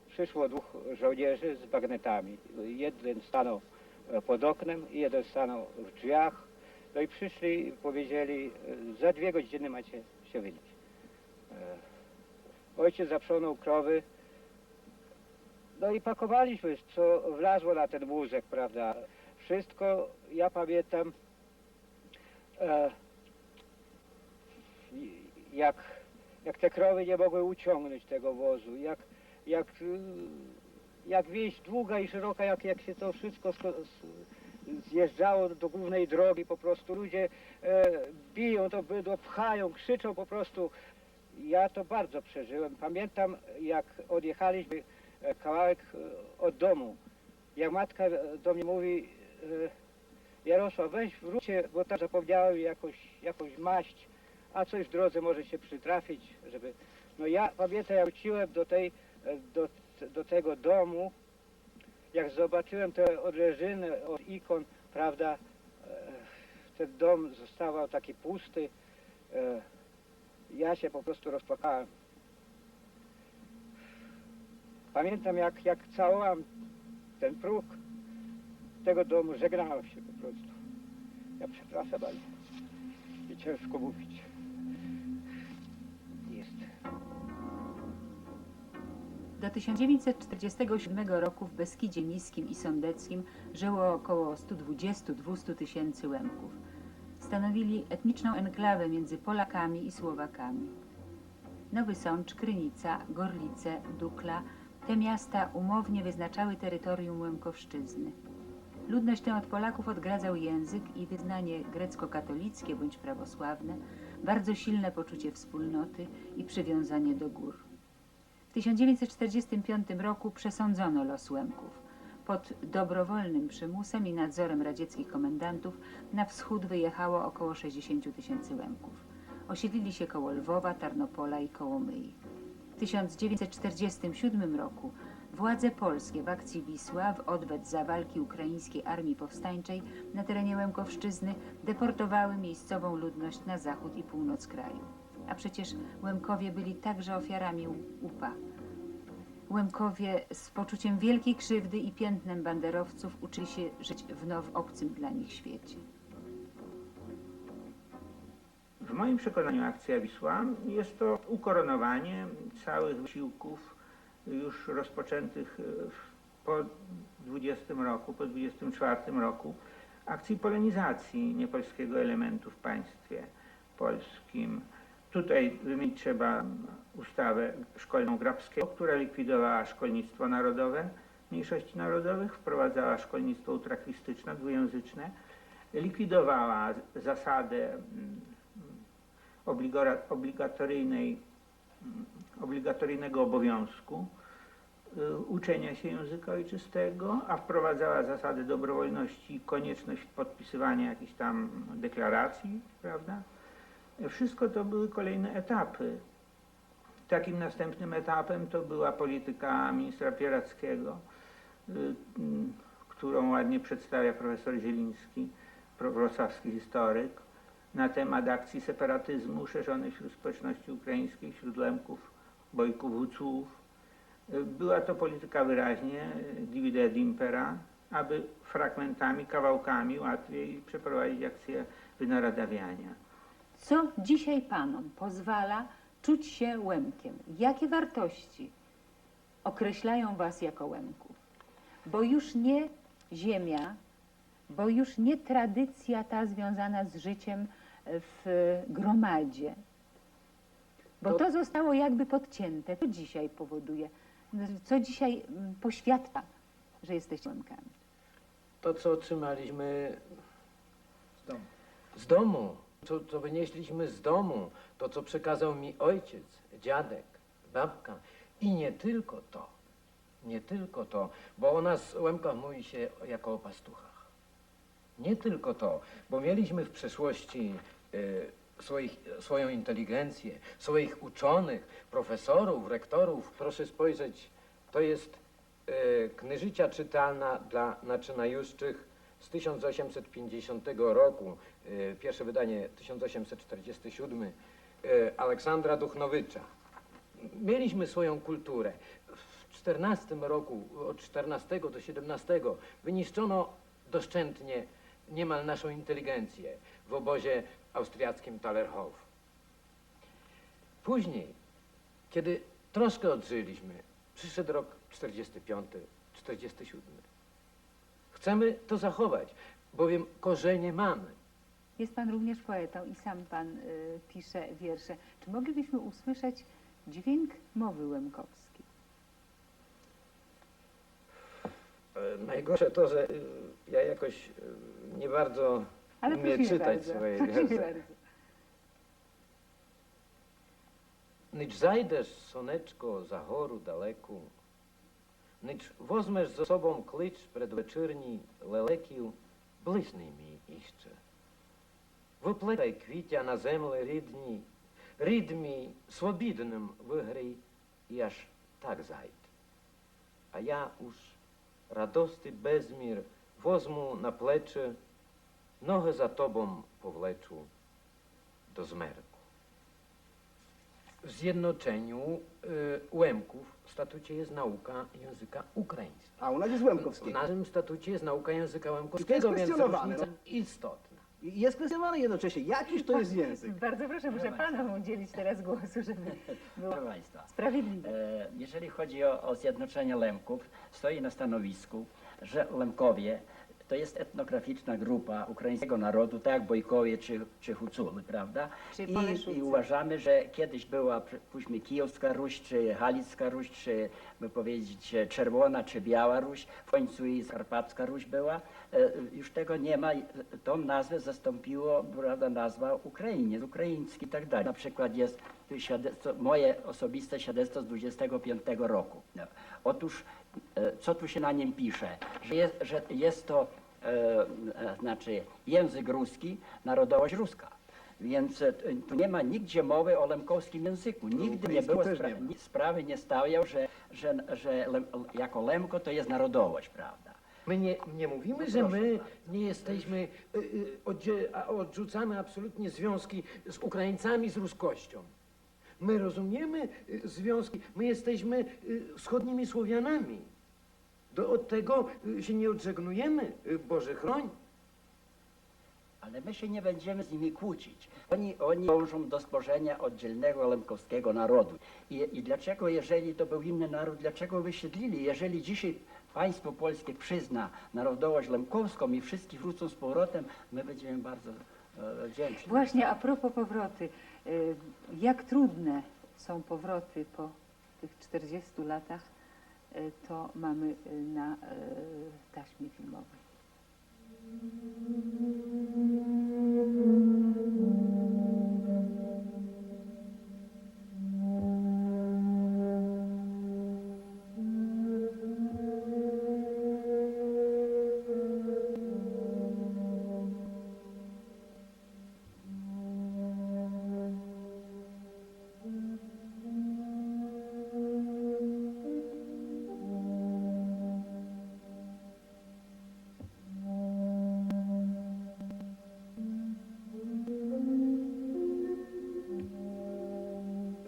Przyszło 2 żołnierzy z bagnetami. Jeden stanął pod oknem i jeden stanął w drzwiach. No i przyszli i powiedzieli, za 2 godziny macie się wynieść. ojciec zaprzątnął krowy, no i pakowaliśmy, co wlazło na ten wózek, prawda. Wszystko, ja pamiętam, jak te krowy nie mogły uciągnąć tego wozu, jak wieś długa i szeroka, jak się to wszystko zjeżdżało do głównej drogi, po prostu ludzie biją to bydło, pchają, krzyczą po prostu. Ja to bardzo przeżyłem. Pamiętam, jak odjechaliśmy kawałek od domu, jak matka do mnie mówi: Jarosław, weź wróćcie, bo tam zapomniałem jakąś maść, a coś w drodze może się przytrafić, żeby... No ja pamiętam, jak wróciłem do tego domu, jak zobaczyłem te odleżyny od ikon, prawda, ten dom zostawał taki pusty, ja się po prostu rozpłakałem. Pamiętam, jak całowałem ten próg tego domu, żegnałem się po prostu. Ja przepraszam, ale mi ciężko mówić. Jest. Do 1947 roku w Beskidzie Niskim i Sądeckim żyło około 120–200 tysięcy Łemków. Stanowili etniczną enklawę między Polakami i Słowakami. Nowy Sącz, Krynica, Gorlice, Dukla – te miasta umownie wyznaczały terytorium Łemkowszczyzny. Ludność tę od Polaków odgradzał język i wyznanie grecko-katolickie bądź prawosławne, bardzo silne poczucie wspólnoty i przywiązanie do gór. W 1945 roku przesądzono los Łemków. Pod dobrowolnym przymusem i nadzorem radzieckich komendantów na wschód wyjechało około 60 tysięcy Łemków. Osiedlili się koło Lwowa, Tarnopola i koło Myi. W 1947 roku władze polskie w akcji Wisła w odwet za walki ukraińskiej armii powstańczej na terenie Łemkowszczyzny deportowały miejscową ludność na zachód i północ kraju. A przecież Łemkowie byli także ofiarami UPA. Łemkowie z poczuciem wielkiej krzywdy i piętnem banderowców uczyli się żyć w obcym dla nich świecie. W moim przekonaniu akcja Wisła jest to ukoronowanie całych wysiłków już rozpoczętych po 20 roku, po 24 roku akcji polonizacji niepolskiego elementu w państwie polskim. Tutaj wymienić trzeba ustawę szkolną Grabskiego, która likwidowała szkolnictwo narodowe mniejszości narodowych, wprowadzała szkolnictwo utrakwistyczne, dwujęzyczne, likwidowała zasadę obligatoryjnego obowiązku uczenia się języka ojczystego, a wprowadzała zasadę dobrowolności i konieczność podpisywania jakichś tam deklaracji, prawda? Wszystko to były kolejne etapy. Takim następnym etapem to była polityka ministra Pierackiego, którą ładnie przedstawia profesor Zieliński, wrocławski historyk, na temat akcji separatyzmu szerzonej wśród społeczności ukraińskiej, wśród Łemków, Bojków, Hucułów. Była to polityka wyraźnie divide et impera, aby fragmentami, kawałkami łatwiej przeprowadzić akcję wynaradawiania. Co dzisiaj panom pozwala czuć się Łemkiem? Jakie wartości określają was jako Łemków? Bo już nie ziemia, bo już nie tradycja ta związana z życiem w gromadzie, bo to zostało jakby podcięte. Co dzisiaj powoduje, co dzisiaj poświadcza, że jesteście Łemkami? To, co otrzymaliśmy z domu, co wynieśliśmy z domu, to, co przekazał mi ojciec, dziadek, babka i nie tylko to, bo o nas Łemkach mówi się jako o pastuchach. Nie tylko to, bo mieliśmy w przeszłości swoją inteligencję, swoich uczonych, profesorów, rektorów. Proszę spojrzeć, to jest knyżycia czytalna dla naczynajuszczych z 1850 roku, pierwsze wydanie 1847, Aleksandra Duchnowicza. Mieliśmy swoją kulturę. W 14 roku, od 14 do 17 wyniszczono doszczętnie niemal naszą inteligencję w obozie austriackim Thalerhof. Później, kiedy troszkę odżyliśmy. Przyszedł rok 45, 47. Chcemy to zachować, bowiem korzenie mamy. Jest pan również poetą i sam pan pisze wiersze. Czy moglibyśmy usłyszeć dźwięk mowy łemkowskiej? Najgorsze to, że ja jakoś nie bardzo umiem czytać swoje wiersze. Nicz zajdziesz, soneczko, za horu daleku, nicz wozmesz ze sobą klicz предвечірній лелеків, блисний мій іще. Виплетай квіття на землі рідні, рід мій свобідним вигрій, і аж так зайд. А я уж радости безмір возьму на плечі, ноги за тобом повлечу до змерку. W Zjednoczeniu Łemków w statucie jest nauka języka ukraińskiego. A u nas jest łemkowski. W naszym statucie jest nauka języka łemkowskiego, więc różnica istotna. I jest kwestionowane jednocześnie, jakiż to jest język. Bardzo proszę, muszę panu udzielić teraz głosu, żeby było Proszę Państwa, sprawiedliwe. jeżeli chodzi o zjednoczenie Lemków, stoi na stanowisku, że Lemkowie to jest etnograficzna grupa ukraińskiego narodu, tak jak Bojkowie czy Huculi, prawda? I uważamy, że kiedyś była, później Kijowska Ruś, czy Halicka Ruś, czy by powiedzieć Czerwona, czy Biała Ruś, w końcu i Karpacka Ruś była. Już tego nie ma. Tą nazwę zastąpiło, prawda, nazwa Ukrainiec, ukraiński i tak dalej. Na przykład jest tu świadectwo, moje osobiste świadectwo z 25 roku. No. Otóż, co tu się na nim pisze? Że jest to znaczy język ruski, narodowość ruska. Więc tu nie ma nigdzie mowy o lemkowskim języku. Nigdy nie było sprawy nie stawiał, że jako Lemko to jest narodowość, prawda? My nie mówimy, że my nie jesteśmy, odrzucamy absolutnie związki z Ukraińcami, z ruskością. My rozumiemy związki, my jesteśmy wschodnimi Słowianami. Od tego się nie odżegnujemy, Boże chroń. Ale my się nie będziemy z nimi kłócić. Oni dążą do stworzenia oddzielnego lemkowskiego narodu. I dlaczego, jeżeli to był inny naród, dlaczego wysiedlili? Jeżeli dzisiaj państwo polskie przyzna narodowość lemkowską i wszystkich wrócą z powrotem, my będziemy bardzo wdzięczni. Właśnie a propos powroty, jak trudne są powroty po tych 40 latach, to mamy na taśmie filmowej.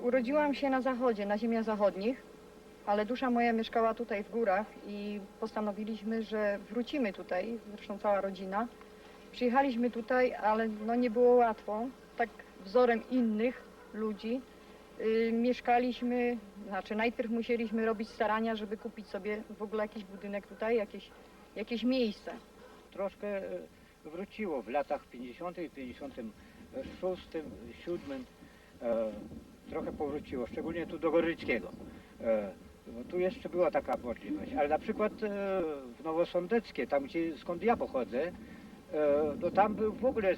Urodziłam się na zachodzie, na ziemiach zachodnich, ale dusza moja mieszkała tutaj w górach i postanowiliśmy, że wrócimy tutaj, zresztą cała rodzina. Przyjechaliśmy tutaj, ale no nie było łatwo, tak wzorem innych ludzi. Mieszkaliśmy, znaczy najpierw musieliśmy robić starania, żeby kupić sobie w ogóle jakiś budynek tutaj, jakieś miejsce. Troszkę wróciło w latach 50., 56., 7. Trochę powróciło, szczególnie tu do Gorlickiego. No, tu jeszcze była taka możliwość, ale na przykład w Nowosądeckie, tam skąd ja pochodzę, no tam był w ogóle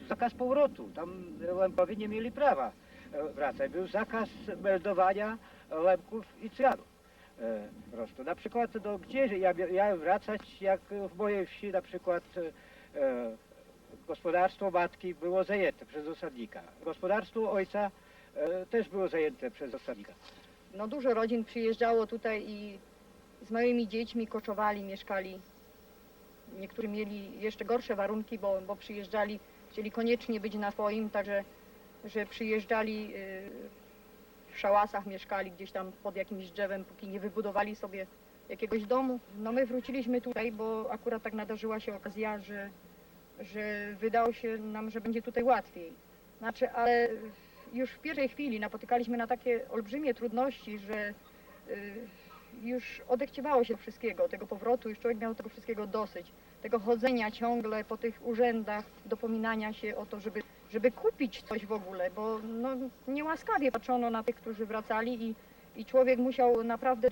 zakaz powrotu. Tam Łemkowie nie mieli prawa wracać. Był zakaz meldowania Łemków i Cyganów. Po prostu. Na przykład, no, gdzie ja miałem wracać, jak w mojej wsi na przykład gospodarstwo matki było zajęte przez osadnika. Gospodarstwo ojca też było zajęte przez osadnika. No dużo rodzin przyjeżdżało tutaj i z małymi dziećmi koczowali, mieszkali. Niektórzy mieli jeszcze gorsze warunki, bo przyjeżdżali, chcieli koniecznie być na swoim, także że przyjeżdżali w szałasach, mieszkali gdzieś tam pod jakimś drzewem, póki nie wybudowali sobie jakiegoś domu. No my wróciliśmy tutaj, bo akurat tak nadarzyła się okazja, że wydało się nam, że będzie tutaj łatwiej. Znaczy, ale już w pierwszej chwili napotykaliśmy na takie olbrzymie trudności, że już odechciewało się wszystkiego, tego powrotu, już człowiek miał tego wszystkiego dosyć. Tego chodzenia ciągle po tych urzędach, dopominania się o to, żeby kupić coś w ogóle, bo no, niełaskawie patrzono na tych, którzy wracali i człowiek musiał naprawdę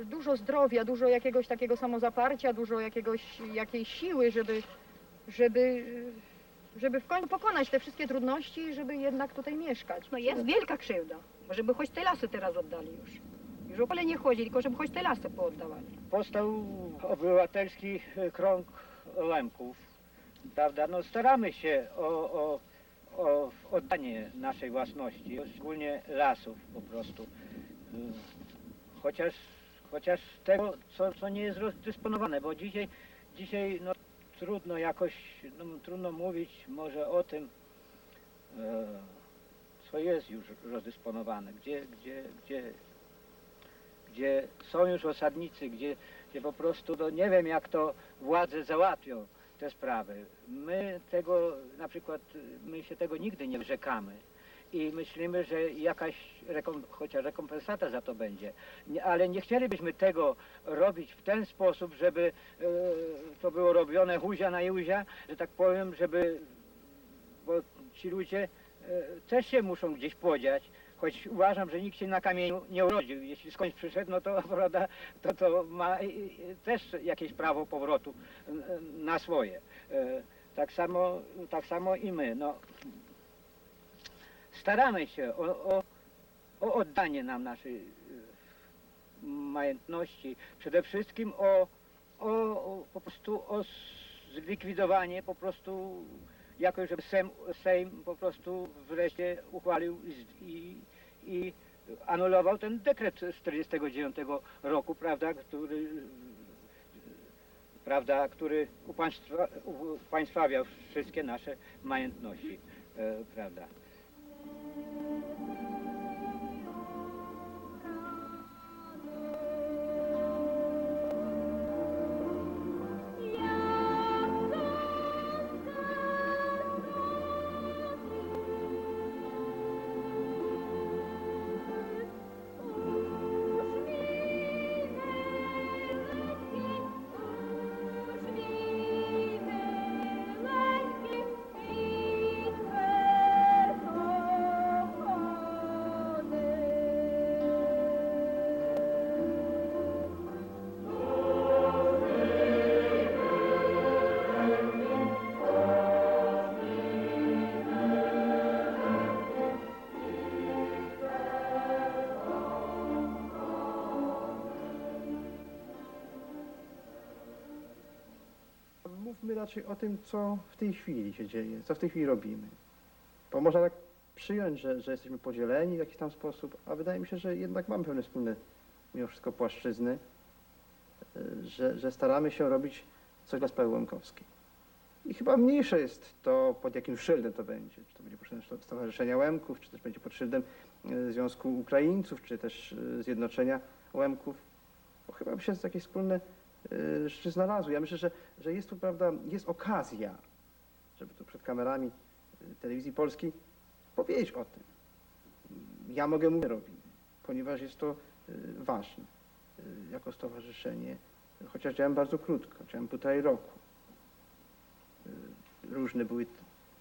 dużo zdrowia, dużo jakiegoś takiego samozaparcia, dużo jakiejś siły, żeby w końcu pokonać te wszystkie trudności i żeby jednak tutaj mieszkać. No jest wielka krzywda, bo żeby choć te lasy teraz oddali już. Już w ogóle nie chodzi, tylko żeby choć te lasy pooddawali. Powstał obywatelski krąg Lemków, prawda? No staramy się o oddanie naszej własności, szczególnie lasów po prostu. Chociaż tego, co nie jest rozdysponowane, bo dzisiaj no, trudno jakoś, no, trudno mówić może o tym, co jest już rozdysponowane, gdzie są już osadnicy, gdzie po prostu, no, nie wiem jak to władze załatwią te sprawy. My się tego nigdy nie wyrzekamy i myślimy, że jakaś chociaż rekompensata za to będzie. Ale nie chcielibyśmy tego robić w ten sposób, żeby to było robione huzia na juzia, że tak powiem, bo ci ludzie też się muszą gdzieś podziać. Choć uważam, że nikt się na kamieniu nie urodził. Jeśli skądś przyszedł, no to, prawda, to ma też jakieś prawo powrotu na swoje. Tak samo i my. No, staramy się o oddanie nam naszej majątności. Przede wszystkim po prostu o zlikwidowanie po prostu jakoś, żeby Sejm po prostu wreszcie uchwalił i anulował ten dekret z 1949 roku, prawda, który upaństwawiał wszystkie nasze majątności, prawda. Mówmy raczej o tym, co w tej chwili się dzieje, co w tej chwili robimy. Bo można tak przyjąć, że jesteśmy podzieleni w jakiś tam sposób, a wydaje mi się, że jednak mamy pewne wspólne, mimo wszystko, płaszczyzny, że staramy się robić coś dla sprawy łemkowskiej. I chyba mniejsze jest to, pod jakim szyldem to będzie. Czy to będzie pod szyldem Stowarzyszenia Łemków, czy też będzie pod szyldem Związku Ukraińców, czy też Zjednoczenia Łemków. Bo chyba by się jakieś wspólne rzeczy znalazły. Ja myślę, że jest tu, prawda, jest okazja, żeby tu przed kamerami telewizji polskiej powiedzieć o tym. Ja mogę mówić, robimy, ponieważ jest to ważne jako stowarzyszenie, chociaż działałem bardzo krótko, działałem 1,5 roku. Różne były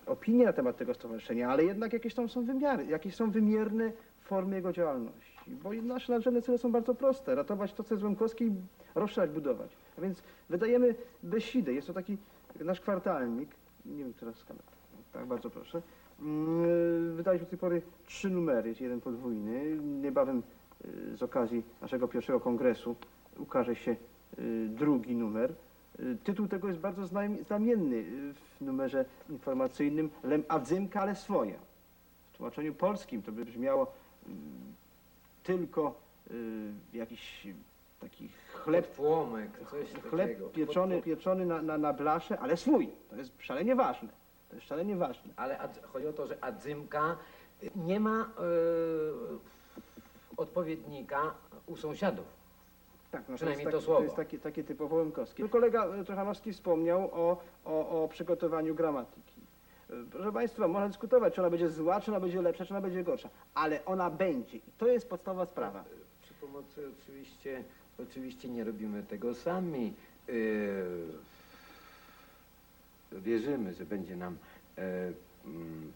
opinie na temat tego stowarzyszenia, ale jednak jakieś tam są wymiary, jakieś są wymierne formy jego działalności. Bo nasze nadrzędne cele są bardzo proste. Ratować to, co jest łemkowskie i rozszerzać, budować. A więc wydajemy Besidę. Jest to taki nasz kwartalnik. Nie wiem, teraz skala. Tak, bardzo proszę. Wydaliśmy do tej pory 3 numery. Jest jeden podwójny. Niebawem z okazji naszego pierwszego kongresu ukaże się 2. numer. Tytuł tego jest bardzo znamienny w numerze informacyjnym. Lem Adzymka, ale swoja. W tłumaczeniu polskim to by brzmiało tylko jakiś taki chleb, Płomek, coś takiego. pieczony na blasze, ale swój. To jest szalenie ważne. To jest szalenie ważne. Ale chodzi o to, że Adzymka nie ma odpowiednika u sąsiadów. Tak, no Przynajmniej to to jest, słowo. to jest takie typowo łemkowskie. Kolega Trochanowski wspomniał o przygotowaniu gramatyki. Proszę Państwa, można dyskutować, czy ona będzie zła, czy ona będzie lepsza, czy ona będzie gorsza, ale ona będzie i to jest podstawowa sprawa. Przy pomocy oczywiście nie robimy tego sami. Wierzymy, że będzie nam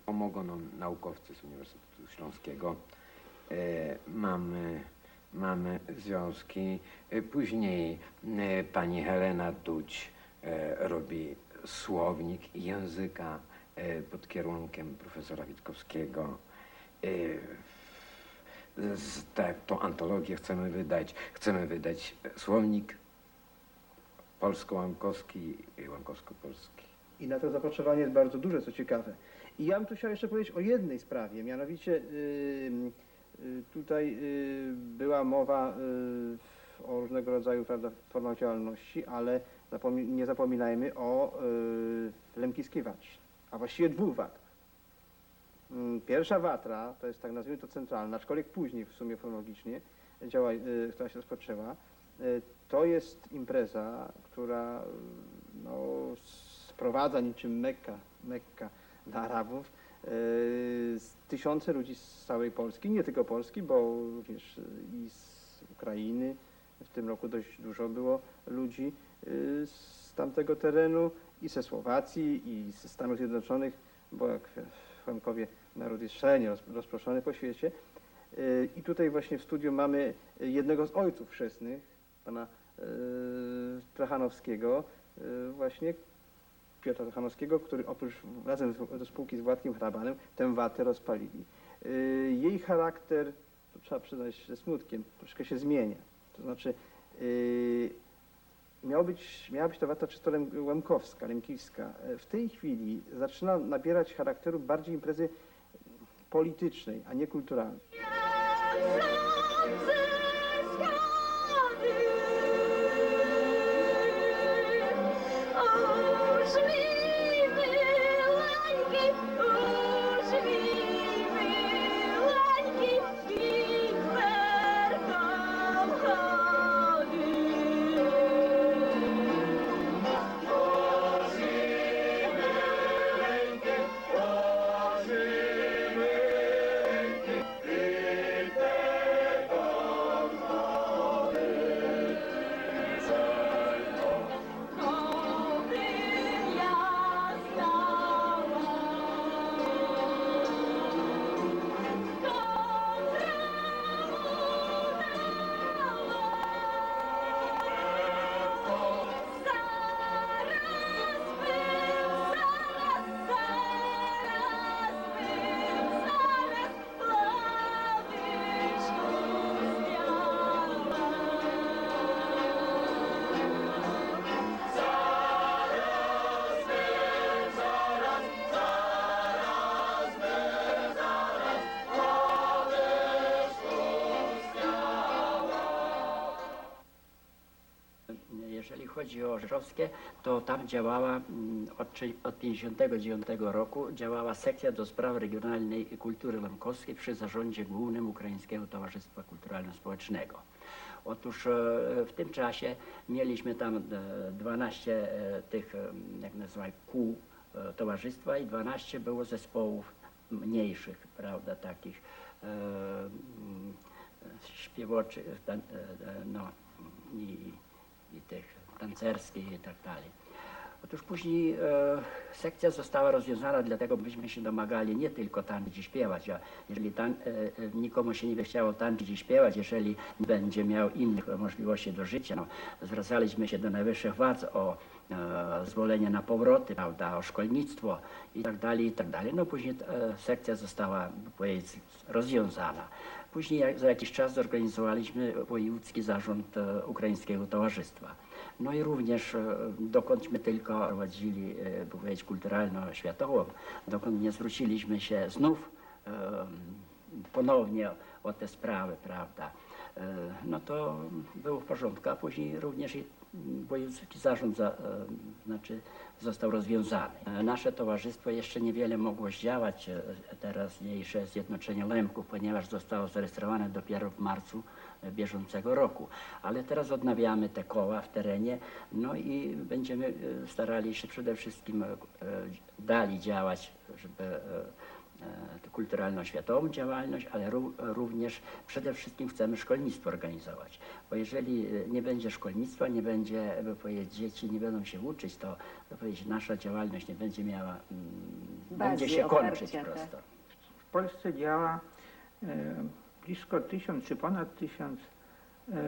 pomogą nam naukowcy z Uniwersytetu Śląskiego. Mamy związki. Później pani Helena Duć robi słownik języka pod kierunkiem profesora Witkowskiego. Tą antologię chcemy wydać słownik polsko-łemkowski i łemkowsko-polski. I na to zapotrzebowanie jest bardzo duże, co ciekawe. I ja bym tu chciał jeszcze powiedzieć o jednej sprawie, mianowicie tutaj była mowa o różnego rodzaju, prawda, formach działalności, ale nie zapominajmy o lemkijskiej watrze, a właściwie dwóch watrach. Pierwsza watra, to jest tak nazwijmy to centralna, aczkolwiek później w sumie chronologicznie która się rozpoczęła, to jest impreza, która no, sprowadza niczym Mekka dla Arabów tysiące ludzi z całej Polski, nie tylko Polski, bo również i z Ukrainy. W tym roku dość dużo było ludzi z tamtego terenu i ze Słowacji, i ze Stanów Zjednoczonych, bo jak w Łemkowie naród jest szalenie rozproszony po świecie. I tutaj właśnie w studiu mamy jednego z ojców chrzestnych, pana Trachanowskiego, właśnie Piotra Trachanowskiego, który oprócz razem ze spółki z Władkiem Hrabanem tę watę rozpalili. Jej charakter, to trzeba przyznać ze smutkiem, troszkę się zmienia. To znaczy miała być to wata czysto łemkowska, lemkijska. W tej chwili zaczyna nabierać charakteru bardziej imprezy politycznej, a nie kulturalnej. Jeżeli chodzi o Rzeszowskie, to tam działała od 1959 roku działała sekcja do spraw regionalnej kultury lemkowskiej przy zarządzie głównym Ukraińskiego Towarzystwa Kulturalno-Społecznego. Otóż w tym czasie mieliśmy tam 12 tych, jak nazywamy, kół towarzystwa i 12 było zespołów mniejszych, prawda, takich śpiewoczych, no i tych tancerskich i tak dalej. Otóż później sekcja została rozwiązana, dlatego byśmy się domagali nie tylko tańczyć i śpiewać, a jeżeli nikomu się nie by chciało tańczyć i śpiewać, jeżeli będzie miał innych możliwości do życia, no, zwracaliśmy się do najwyższych władz o zwolenie na powroty, prawda, o szkolnictwo i tak dalej, i tak dalej. No później sekcja została, powiedzieć, rozwiązana. Później za jakiś czas zorganizowaliśmy wojewódzki zarząd Ukraińskiego Towarzystwa. No i również dokądśmy tylko prowadzili, powiedzieć, kulturalno-światową, dokąd nie zwróciliśmy się znów ponownie o te sprawy, prawda, no to było w porządku, a później również i wojewódzki zarząd został rozwiązany. Nasze towarzystwo jeszcze niewiele mogło zdziałać teraźniejsze Zjednoczenie Lemków, ponieważ zostało zarejestrowane dopiero w marcu bieżącego roku. Ale teraz odnawiamy te koła w terenie, no i będziemy starali się przede wszystkim dalej działać, żeby kulturalno-oświatową działalność, ale również przede wszystkim chcemy szkolnictwo organizować. Bo jeżeli nie będzie szkolnictwa, nie będzie, dzieci nie będą się uczyć, to nasza działalność nie będzie miała, będzie się kończyć prosto. W Polsce działa blisko 1000 czy ponad 1000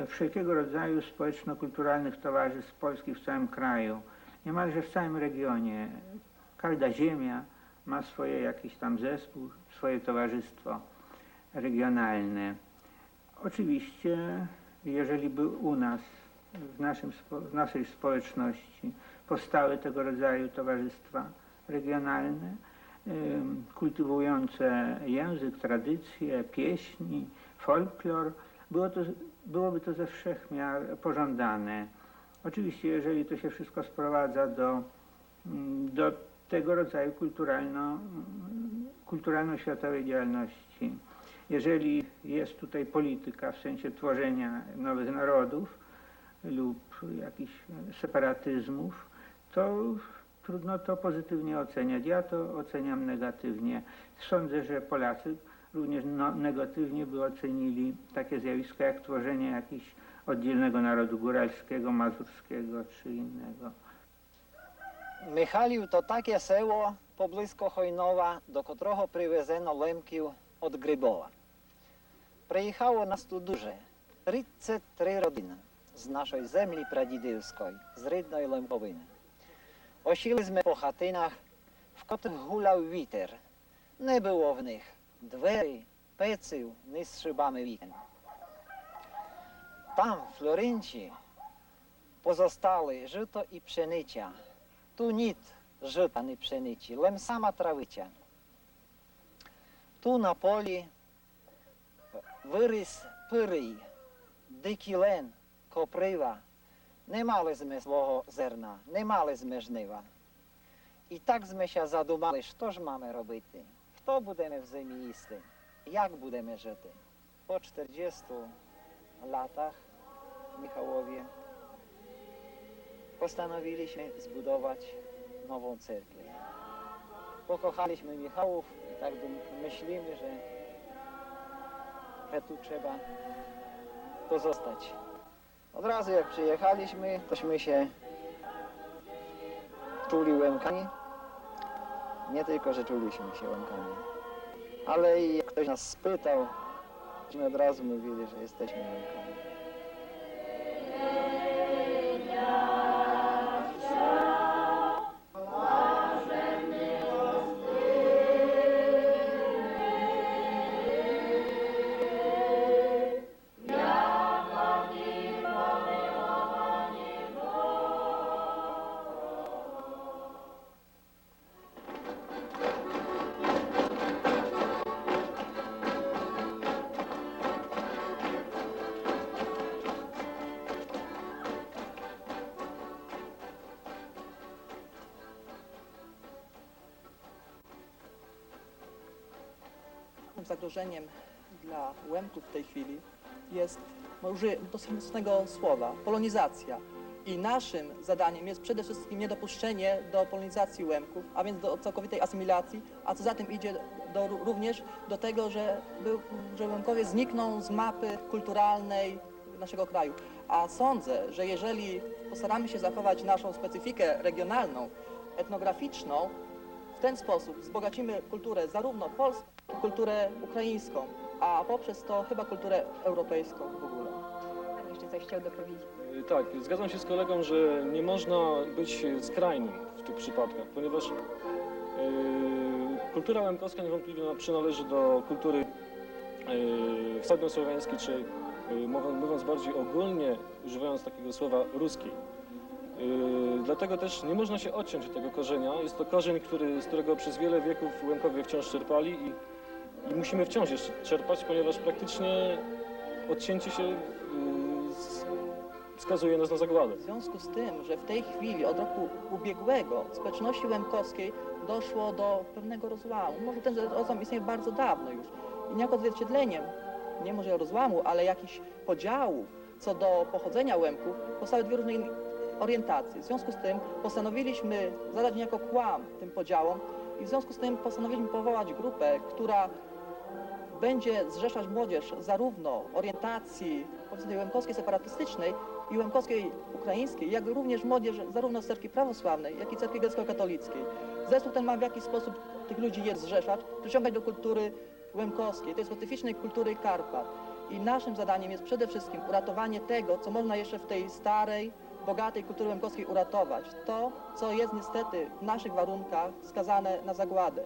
wszelkiego rodzaju społeczno-kulturalnych towarzystw polskich w całym kraju, niemalże w całym regionie. Każda ziemia ma swoje jakiś tam zespół, swoje towarzystwo regionalne. Oczywiście, jeżeli by u nas, w naszej społeczności powstały tego rodzaju towarzystwa regionalne, kultywujące język, tradycje, pieśni, folklor, byłoby to ze wszech miar pożądane. Oczywiście, jeżeli to się wszystko sprowadza do tego rodzaju kulturalno-światowej działalności. Jeżeli jest tutaj polityka w sensie tworzenia nowych narodów lub jakichś separatyzmów, to trudno to pozytywnie oceniać. Ja to oceniam negatywnie. Sądzę, że Polacy również negatywnie by ocenili takie zjawiska jak tworzenie jakiegoś oddzielnego narodu góralskiego, mazurskiego czy innego. Михайлів – то таке село поблизько Хойнова, до котрого привезено лемків від Грибова. Приїхало нас тут дуже 33 родини з нашої землі прадідівської, з рідної Лемковини. Осіли ми по хатинах, в котрих гуляв вітер. Не було в них двері, пеців, ні з шибами вікон. Там, в Флоринчі, позостали жито і пшениця. Tu nic żyta nie pszenici, lem sama trawycia. Tu na poli wyrys pyryj, dyki len, koprywa. Nie maliśmy swого zerna, nie maliśmy żniwa. I takśmy się zadumali, co ж mamy robić, kto będziemy w ziemi їсти, jak będziemy żyć. Po 40 latach w Michałowie postanowiliśmy zbudować nową cerkiew. Pokochaliśmy Michałów i tak myślimy, że tu trzeba pozostać. Od razu jak przyjechaliśmy, tośmy się czuli Łemkami. Nie tylko, że czuliśmy się Łemkami, ale i jak ktoś nas spytał, myśmy od razu mówili, że jesteśmy Łemkami. Zagrożeniem dla Łemków w tej chwili jest, użyję dosyć mocnego słowa, polonizacja. I naszym zadaniem jest przede wszystkim niedopuszczenie do polonizacji Łemków, a więc do całkowitej asymilacji, a co za tym idzie również do tego, że Łemkowie znikną z mapy kulturalnej naszego kraju. A sądzę, że jeżeli postaramy się zachować naszą specyfikę regionalną, etnograficzną, w ten sposób wzbogacimy kulturę zarówno polską, jak i kulturę ukraińską, a poprzez to chyba kulturę europejską w ogóle. Pan jeszcze coś chciał dopowiedzieć? Tak, zgadzam się z kolegą, że nie można być skrajnym w tych przypadkach, ponieważ kultura łemkowska niewątpliwie przynależy do kultury wschodniosłowiańskiej, czy mówiąc bardziej ogólnie, używając takiego słowa ruskiej. Dlatego też nie można się odciąć od tego korzenia. Jest to korzeń, z którego przez wiele wieków Łemkowie wciąż czerpali i musimy wciąż jeszcze czerpać, ponieważ praktycznie odcięcie się skazuje nas na zagładę. W związku z tym, że w tej chwili od roku ubiegłego w społeczności łemkowskiej doszło do pewnego rozłamu. Może ten rozłam istnieje bardzo dawno już. I niejako odzwierciedleniem, nie może rozłamu, ale jakichś podziałów co do pochodzenia Łemków powstały dwie różne orientacje. W związku z tym postanowiliśmy zadać niejako kłam tym podziałom i w związku z tym postanowiliśmy powołać grupę, która będzie zrzeszać młodzież zarówno orientacji, powiedzmy, tej łemkowskiej separatystycznej i łemkowskiej ukraińskiej, jak również młodzież zarówno z cerkwi prawosławnej, jak i cerkwi grecko-katolickiej. Zespół ten ma w jakiś sposób tych ludzi je zrzeszać, przyciągać do kultury łemkowskiej, tej specyficznej kultury Karpat. I naszym zadaniem jest przede wszystkim uratowanie tego, co można jeszcze w tej starej, bogatej kultury łemkowskiej uratować. To, co jest niestety w naszych warunkach skazane na zagładę.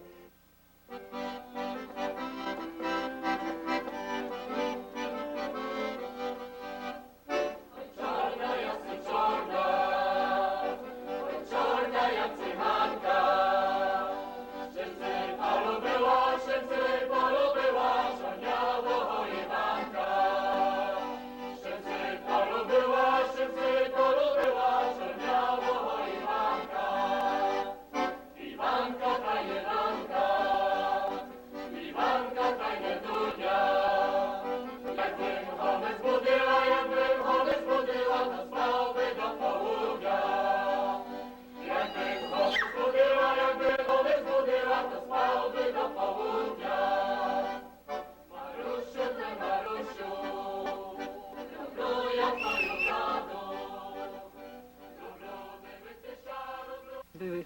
Były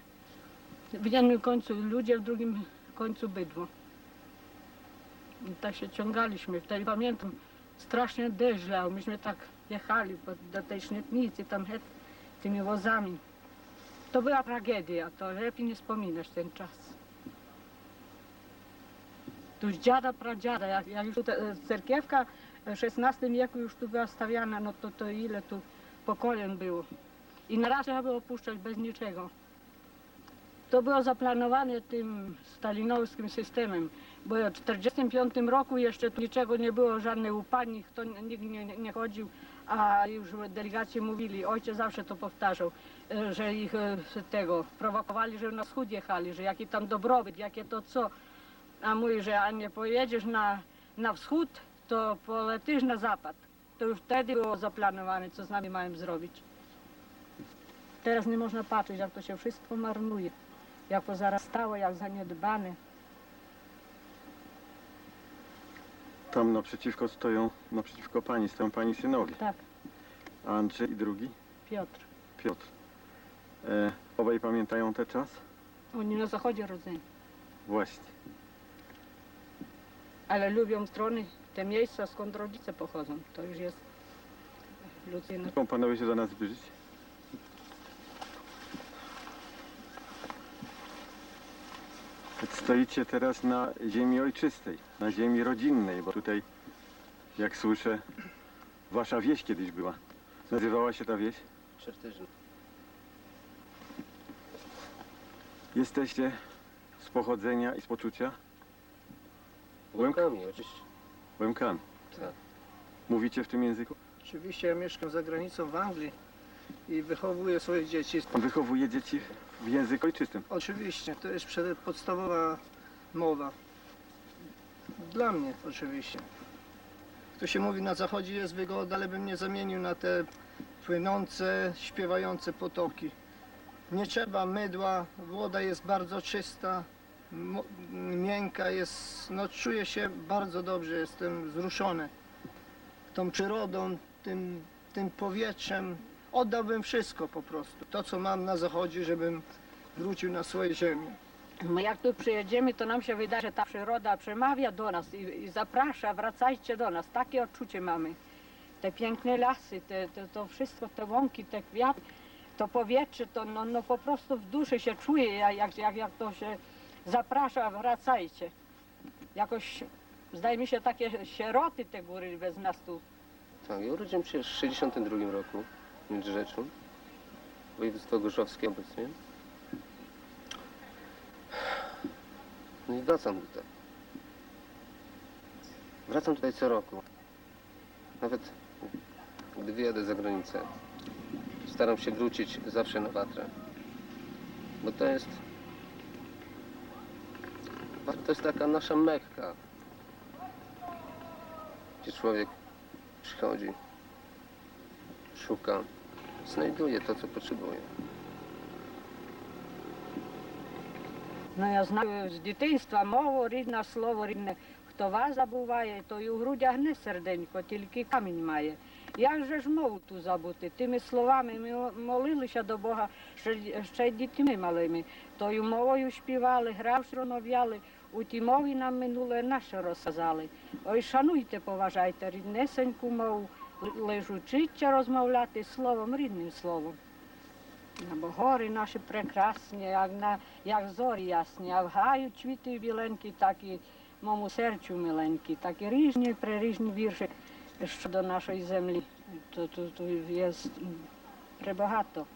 w jednym końcu ludzie, w drugim końcu bydło. I tak się ciągaliśmy. Wtedy pamiętam, strasznie deszcz lał. Myśmy tak jechali do tej Śnietnicy, tam tymi wozami. To była tragedia, to lepiej nie wspominać ten czas. Tu z dziada, pradziada, jak już tu cerkiewka w XVI wieku już tu była stawiana, no to ile tu pokoleń było. I na raz trzeba było opuszczać bez niczego. To było zaplanowane tym stalinowskim systemem, bo w 1945 roku jeszcze tu niczego nie było, żadnej upani, kto nikt nie chodził, a już delegaci mówili, ojciec zawsze to powtarzał, że ich tego prowokowali, że na wschód jechali, że jaki tam dobrobyt, jakie to co. A mówi, że a nie pojedziesz na wschód, to polecisz na zapad. To już wtedy było zaplanowane, co z nami mają zrobić. Teraz nie można patrzeć, jak to się wszystko marnuje. Jak pozarastało, jak zaniedbane. Tam naprzeciwko pani stoją pani synowie. Tak. A Andrzej i drugi? Piotr. Piotr. Obaj pamiętają ten czas? Oni na zachodzie rodzeni. Właśnie. Ale lubią strony, te miejsca, skąd rodzice pochodzą. To już jest ludzkie. Mogą panowie się do nas zbliżyć? Stoicie teraz na ziemi ojczystej, na ziemi rodzinnej, bo tutaj, jak słyszę, wasza wieś kiedyś była. Nazywała się ta wieś? Czertyżyn. Jesteście z pochodzenia i z poczucia? Łemkami, oczywiście. Łemkami. Tak. Mówicie w tym języku? Oczywiście ja mieszkam za granicą w Anglii i wychowuję swoje dzieci. Pan wychowuje dzieci w języku ojczystym? Oczywiście, to jest podstawowa mowa. Dla mnie oczywiście. To się mówi, na zachodzie jest wygoda, ale bym nie zamienił na te płynące, śpiewające potoki. Nie trzeba mydła, woda jest bardzo czysta, miękka jest, no czuję się bardzo dobrze, jestem wzruszony tą przyrodą, tym powietrzem. Oddałbym wszystko po prostu, to co mam na zachodzie, żebym wrócił na swoje ziemię. No jak tu przyjedziemy, to nam się wydaje, że ta przyroda przemawia do nas i zaprasza, wracajcie do nas. Takie odczucie mamy. Te piękne lasy, to wszystko, te łąki, te kwiaty, to powietrze, to no po prostu w duszy się czuje, jak to się zaprasza, wracajcie. Jakoś, zdaje mi się, takie sieroty te góry bez nas tu. Tak, ja urodziłem się w 1962 roku w Międzyrzeczu, województwo gorzowskie obecnie. No i wracam tutaj. Wracam tutaj co roku. Nawet gdy wyjadę za granicę, staram się wrócić zawsze na Watrę. Bo to jest taka nasza Mekka, gdzie człowiek przychodzi, szuka, znajduje to, co potrzebuje. Ну, я знаю з дитинства мову, рідне слово рідне. Хто вас забуває, то й у грудях не серденько, тільки камінь має. Як же ж мову ту забути? Тими словами ми молилися до Бога ще й дітьми малими. Тою мовою співали, гравши, ронов'яли, у тій мові нам минуле наше розказали. Ой, шануйте, поважайте ріднесеньку мову, лиш учиться розмовляти словом, рідним словом. Бо гори наші прекрасні, як зорі ясні, а в гаю цвіти біленькі, так і моєму серцю миленькі, так і різні, прирізні вірші щодо нашої землі. Тут є пребагато.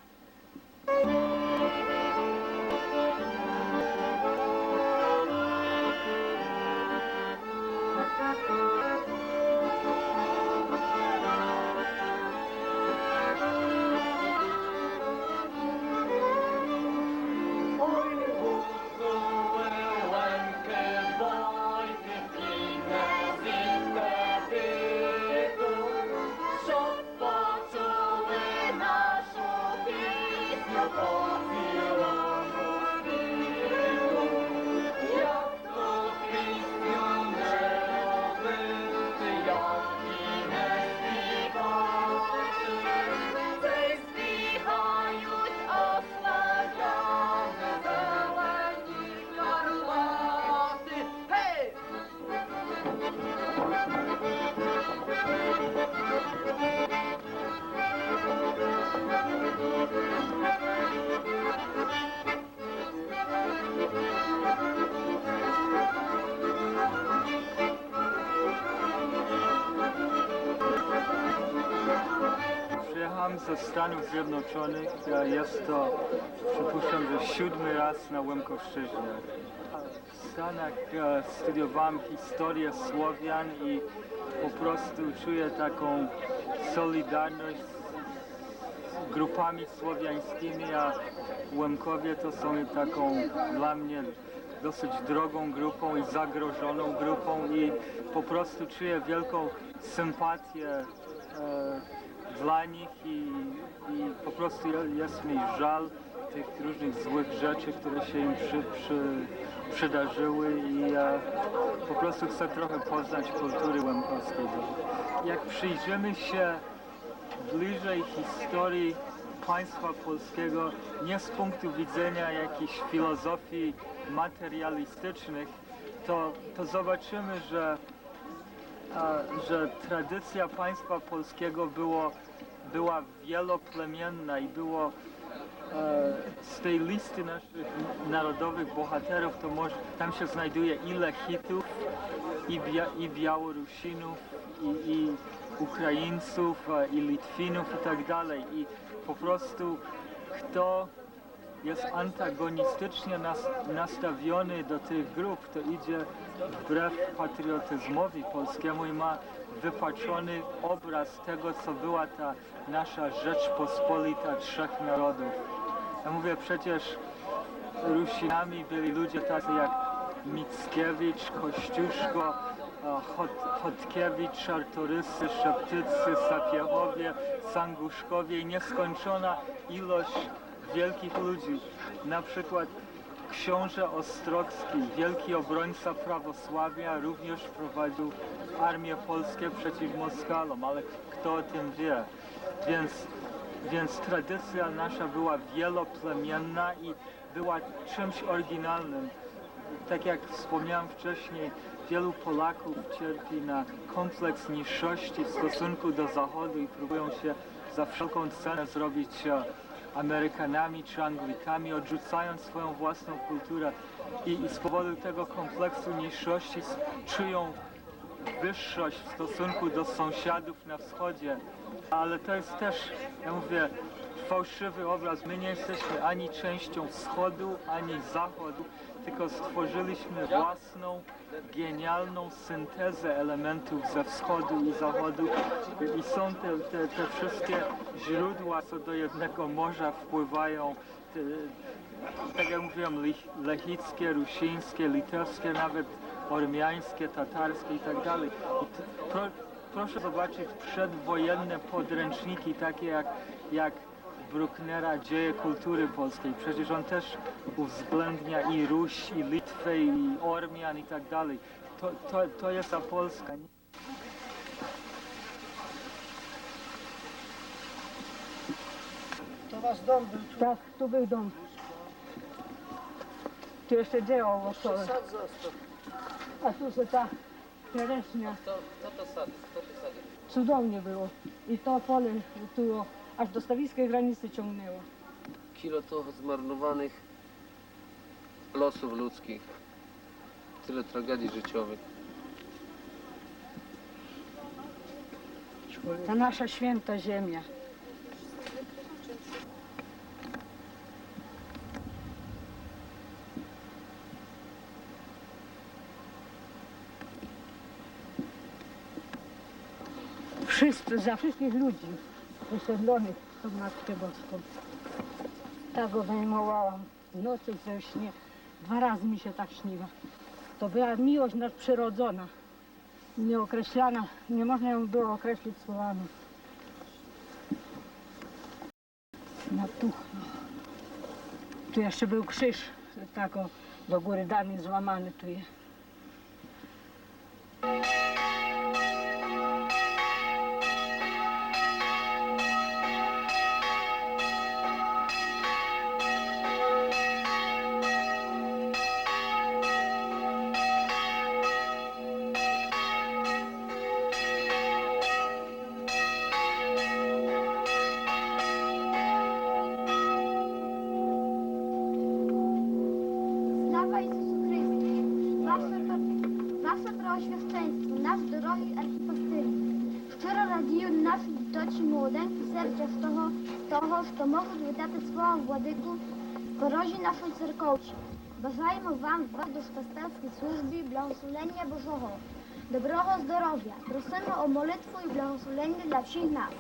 Przyjechałem ze Stanów Zjednoczonych. Jest to, przypuszczam, że 7. raz na Łemkowszczyźnie. W Stanach studiowałem historię Słowian i po prostu czuję taką solidarność z grupami słowiańskimi, a Łemkowie to są taką dla mnie dosyć drogą grupą i zagrożoną grupą i po prostu czuję wielką sympatię dla nich i po prostu jest mi żal tych różnych złych rzeczy, które się im przydarzyły i po prostu chcę trochę poznać kultury łemkowskiej. Jak przyjrzymy się bliżej historii państwa polskiego, nie z punktu widzenia jakichś filozofii materialistycznych, to zobaczymy, że tradycja państwa polskiego była wieloplemienna i było z tej listy naszych narodowych bohaterów, to może tam się znajduje ile hitów i Białorusinów, i Ukraińców, i Litwinów i tak dalej. I po prostu kto jest antagonistycznie nastawiony do tych grup, to idzie wbrew patriotyzmowi polskiemu i ma wypaczony obraz tego, co była ta nasza Rzeczpospolita trzech narodów. Ja mówię, przecież Rusinami byli ludzie tacy jak Mickiewicz, Kościuszko, Chodkiewicz, Czartorysy, Szeptycy, Sapiechowie, Sanguszkowie i nieskończona ilość wielkich ludzi. Na przykład książę Ostrocki, wielki obrońca prawosławia, również prowadził armię polskie przeciw Moskalom, ale kto o tym wie? Więc tradycja nasza była wieloplemienna i była czymś oryginalnym. Tak jak wspomniałem wcześniej, wielu Polaków cierpi na kompleks niższości w stosunku do Zachodu i próbują się za wszelką cenę zrobić Amerykanami czy Anglikami, odrzucając swoją własną kulturę. I z powodu tego kompleksu niższości czują wyższość w stosunku do sąsiadów na wschodzie. Ale to jest też, ja mówię, fałszywy obraz. My nie jesteśmy ani częścią wschodu, ani zachodu, tylko stworzyliśmy własną, genialną syntezę elementów ze wschodu i zachodu i są te wszystkie źródła co do jednego morza wpływają. Tak jak mówiłem, lechickie, rusińskie, litewskie, nawet ormiańskie, tatarskie i tak dalej. Proszę zobaczyć przedwojenne podręczniki takie jak Brucknera Dzieje kultury polskiej. Przecież on też uwzględnia i Ruś, i Litwę, i Ormian i tak dalej. To jest ta Polska. To wasz dom był tu? Tak, tu był dom. Tu jeszcze dzieło około. Sad został. A tu się ta czereśnia. To sady, to te sady. Cudownie było. I to pole tu aż do stawiskiej granicy ciągnęło. Kilo to zmarnowanych losów ludzkich. Tyle tragedii życiowych. Ta nasza święta ziemia. Za wszystkich ludzi wysiedlonych pod Matkę Boską. Tak obejmowałam w nocy ze śnie. 2 razy mi się tak śniła. To była miłość nadprzyrodzona, nieokreślana, nie można ją było określić słowami. Tu jeszcze był krzyż, tak do góry dany złamany tu jest. Слава Ісусу Христу! Ваше Преосвященство, наш дорогий архіпастир, щиро радію наші діточі молоденькі серця з того, що можуть видати свого владику порожі нашої церковці. Бажаємо вам в душпастерській службі благословення Божого, доброго здоров'я. Просимо о молитву і благословення для всіх нас.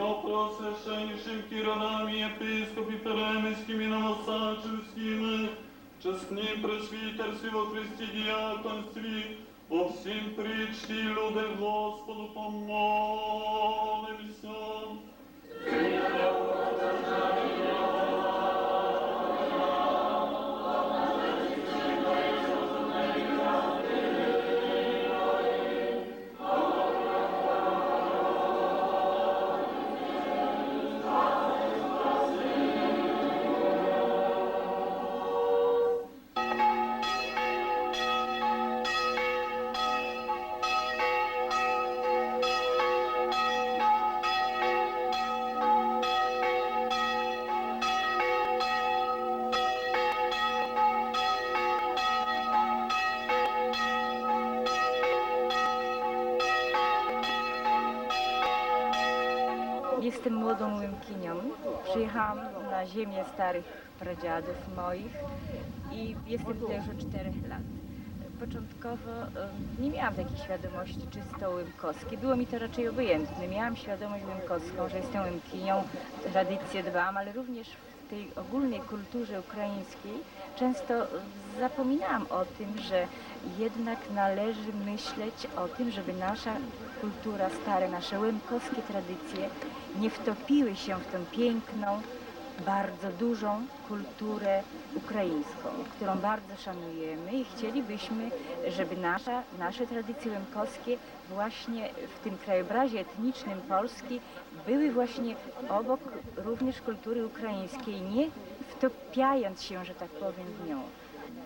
о просвященнейшим киранами, епископи Перемискими, Новосачевскими, честным пресвитерстве во Христе диаконстве, о всем причти люди Господу помолимся. jestem młodą Łemkinią. Przyjechałam na ziemię starych pradziadów moich i jestem tutaj już od 4 lat. Początkowo nie miałam takiej świadomości czysto łemkowskiej. Było mi to raczej obojętne. Miałam świadomość łemkowską, że jestem Łemkinią, tradycję dbam, ale również w tej ogólnej kulturze ukraińskiej często zapominałam o tym, że jednak należy myśleć o tym, żeby nasza kultura, stare, nasze łemkowskie tradycje nie wtopiły się w tą piękną, bardzo dużą kulturę ukraińską, którą bardzo szanujemy i chcielibyśmy, żeby nasze tradycje łemkowskie właśnie w tym krajobrazie etnicznym Polski były właśnie obok również kultury ukraińskiej, nie wtopiając się, że tak powiem, w nią.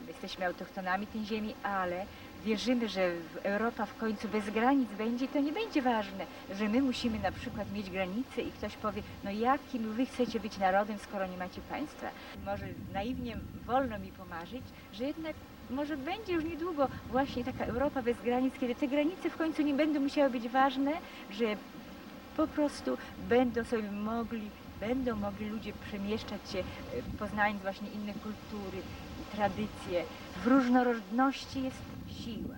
Jesteśmy autochtonami tej ziemi, ale wierzymy, że Europa w końcu bez granic będzie, to nie będzie ważne, że my musimy na przykład mieć granice i ktoś powie, no jakim wy chcecie być narodem, skoro nie macie państwa. Może naiwnie wolno mi pomarzyć, że jednak może będzie już niedługo właśnie taka Europa bez granic, kiedy te granice w końcu nie będą musiały być ważne, że po prostu będą mogli ludzie przemieszczać się, poznając właśnie inne kultury, tradycje. W różnorodności jest siła.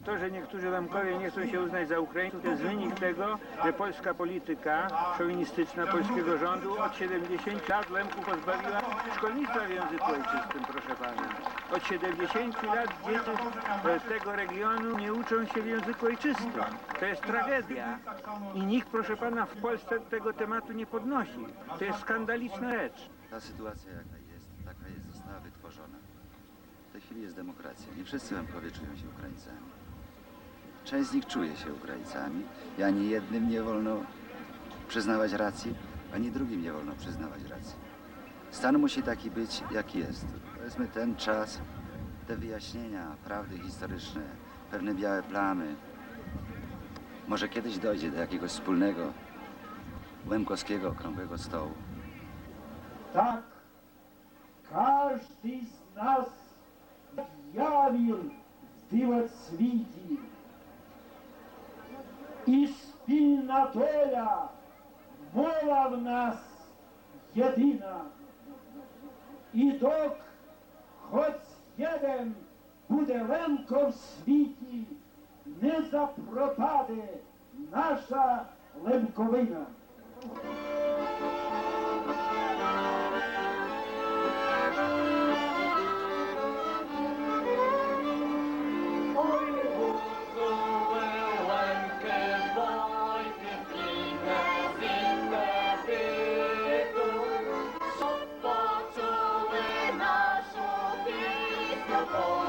To, że niektórzy Łemkowie nie chcą się uznać za Ukraińców, to jest wynik tego, że polska polityka szowinistyczna polskiego rządu od 70 lat Łemków pozbawiła szkolnictwa w języku ojczystym, proszę pana. Od 70 lat dzieci tego regionu nie uczą się w języku ojczystym. To jest tragedia. I nikt, proszę pana, w Polsce tego tematu nie podnosi. To jest skandaliczna rzecz. Ta sytuacja taka jest, została wytworzona. W tej chwili jest demokracja. Nie wszyscy Łemkowie czują się Ukraińcami. Część z nich czuje się Ukraińcami i ani jednym nie wolno przyznawać racji, ani drugim nie wolno przyznawać racji. Stan musi taki być, jaki jest. Powiedzmy ten czas, te wyjaśnienia, prawdy historyczne, pewne białe plamy. Może kiedyś dojdzie do jakiegoś wspólnego łemkowskiego okrągłego stołu. Tak, każdy z nas jawił w світі, і спільна доля, мова в нас єдина. І док хоч jeden буде Лемко в світі, не запропаде наша Лемковина. Oh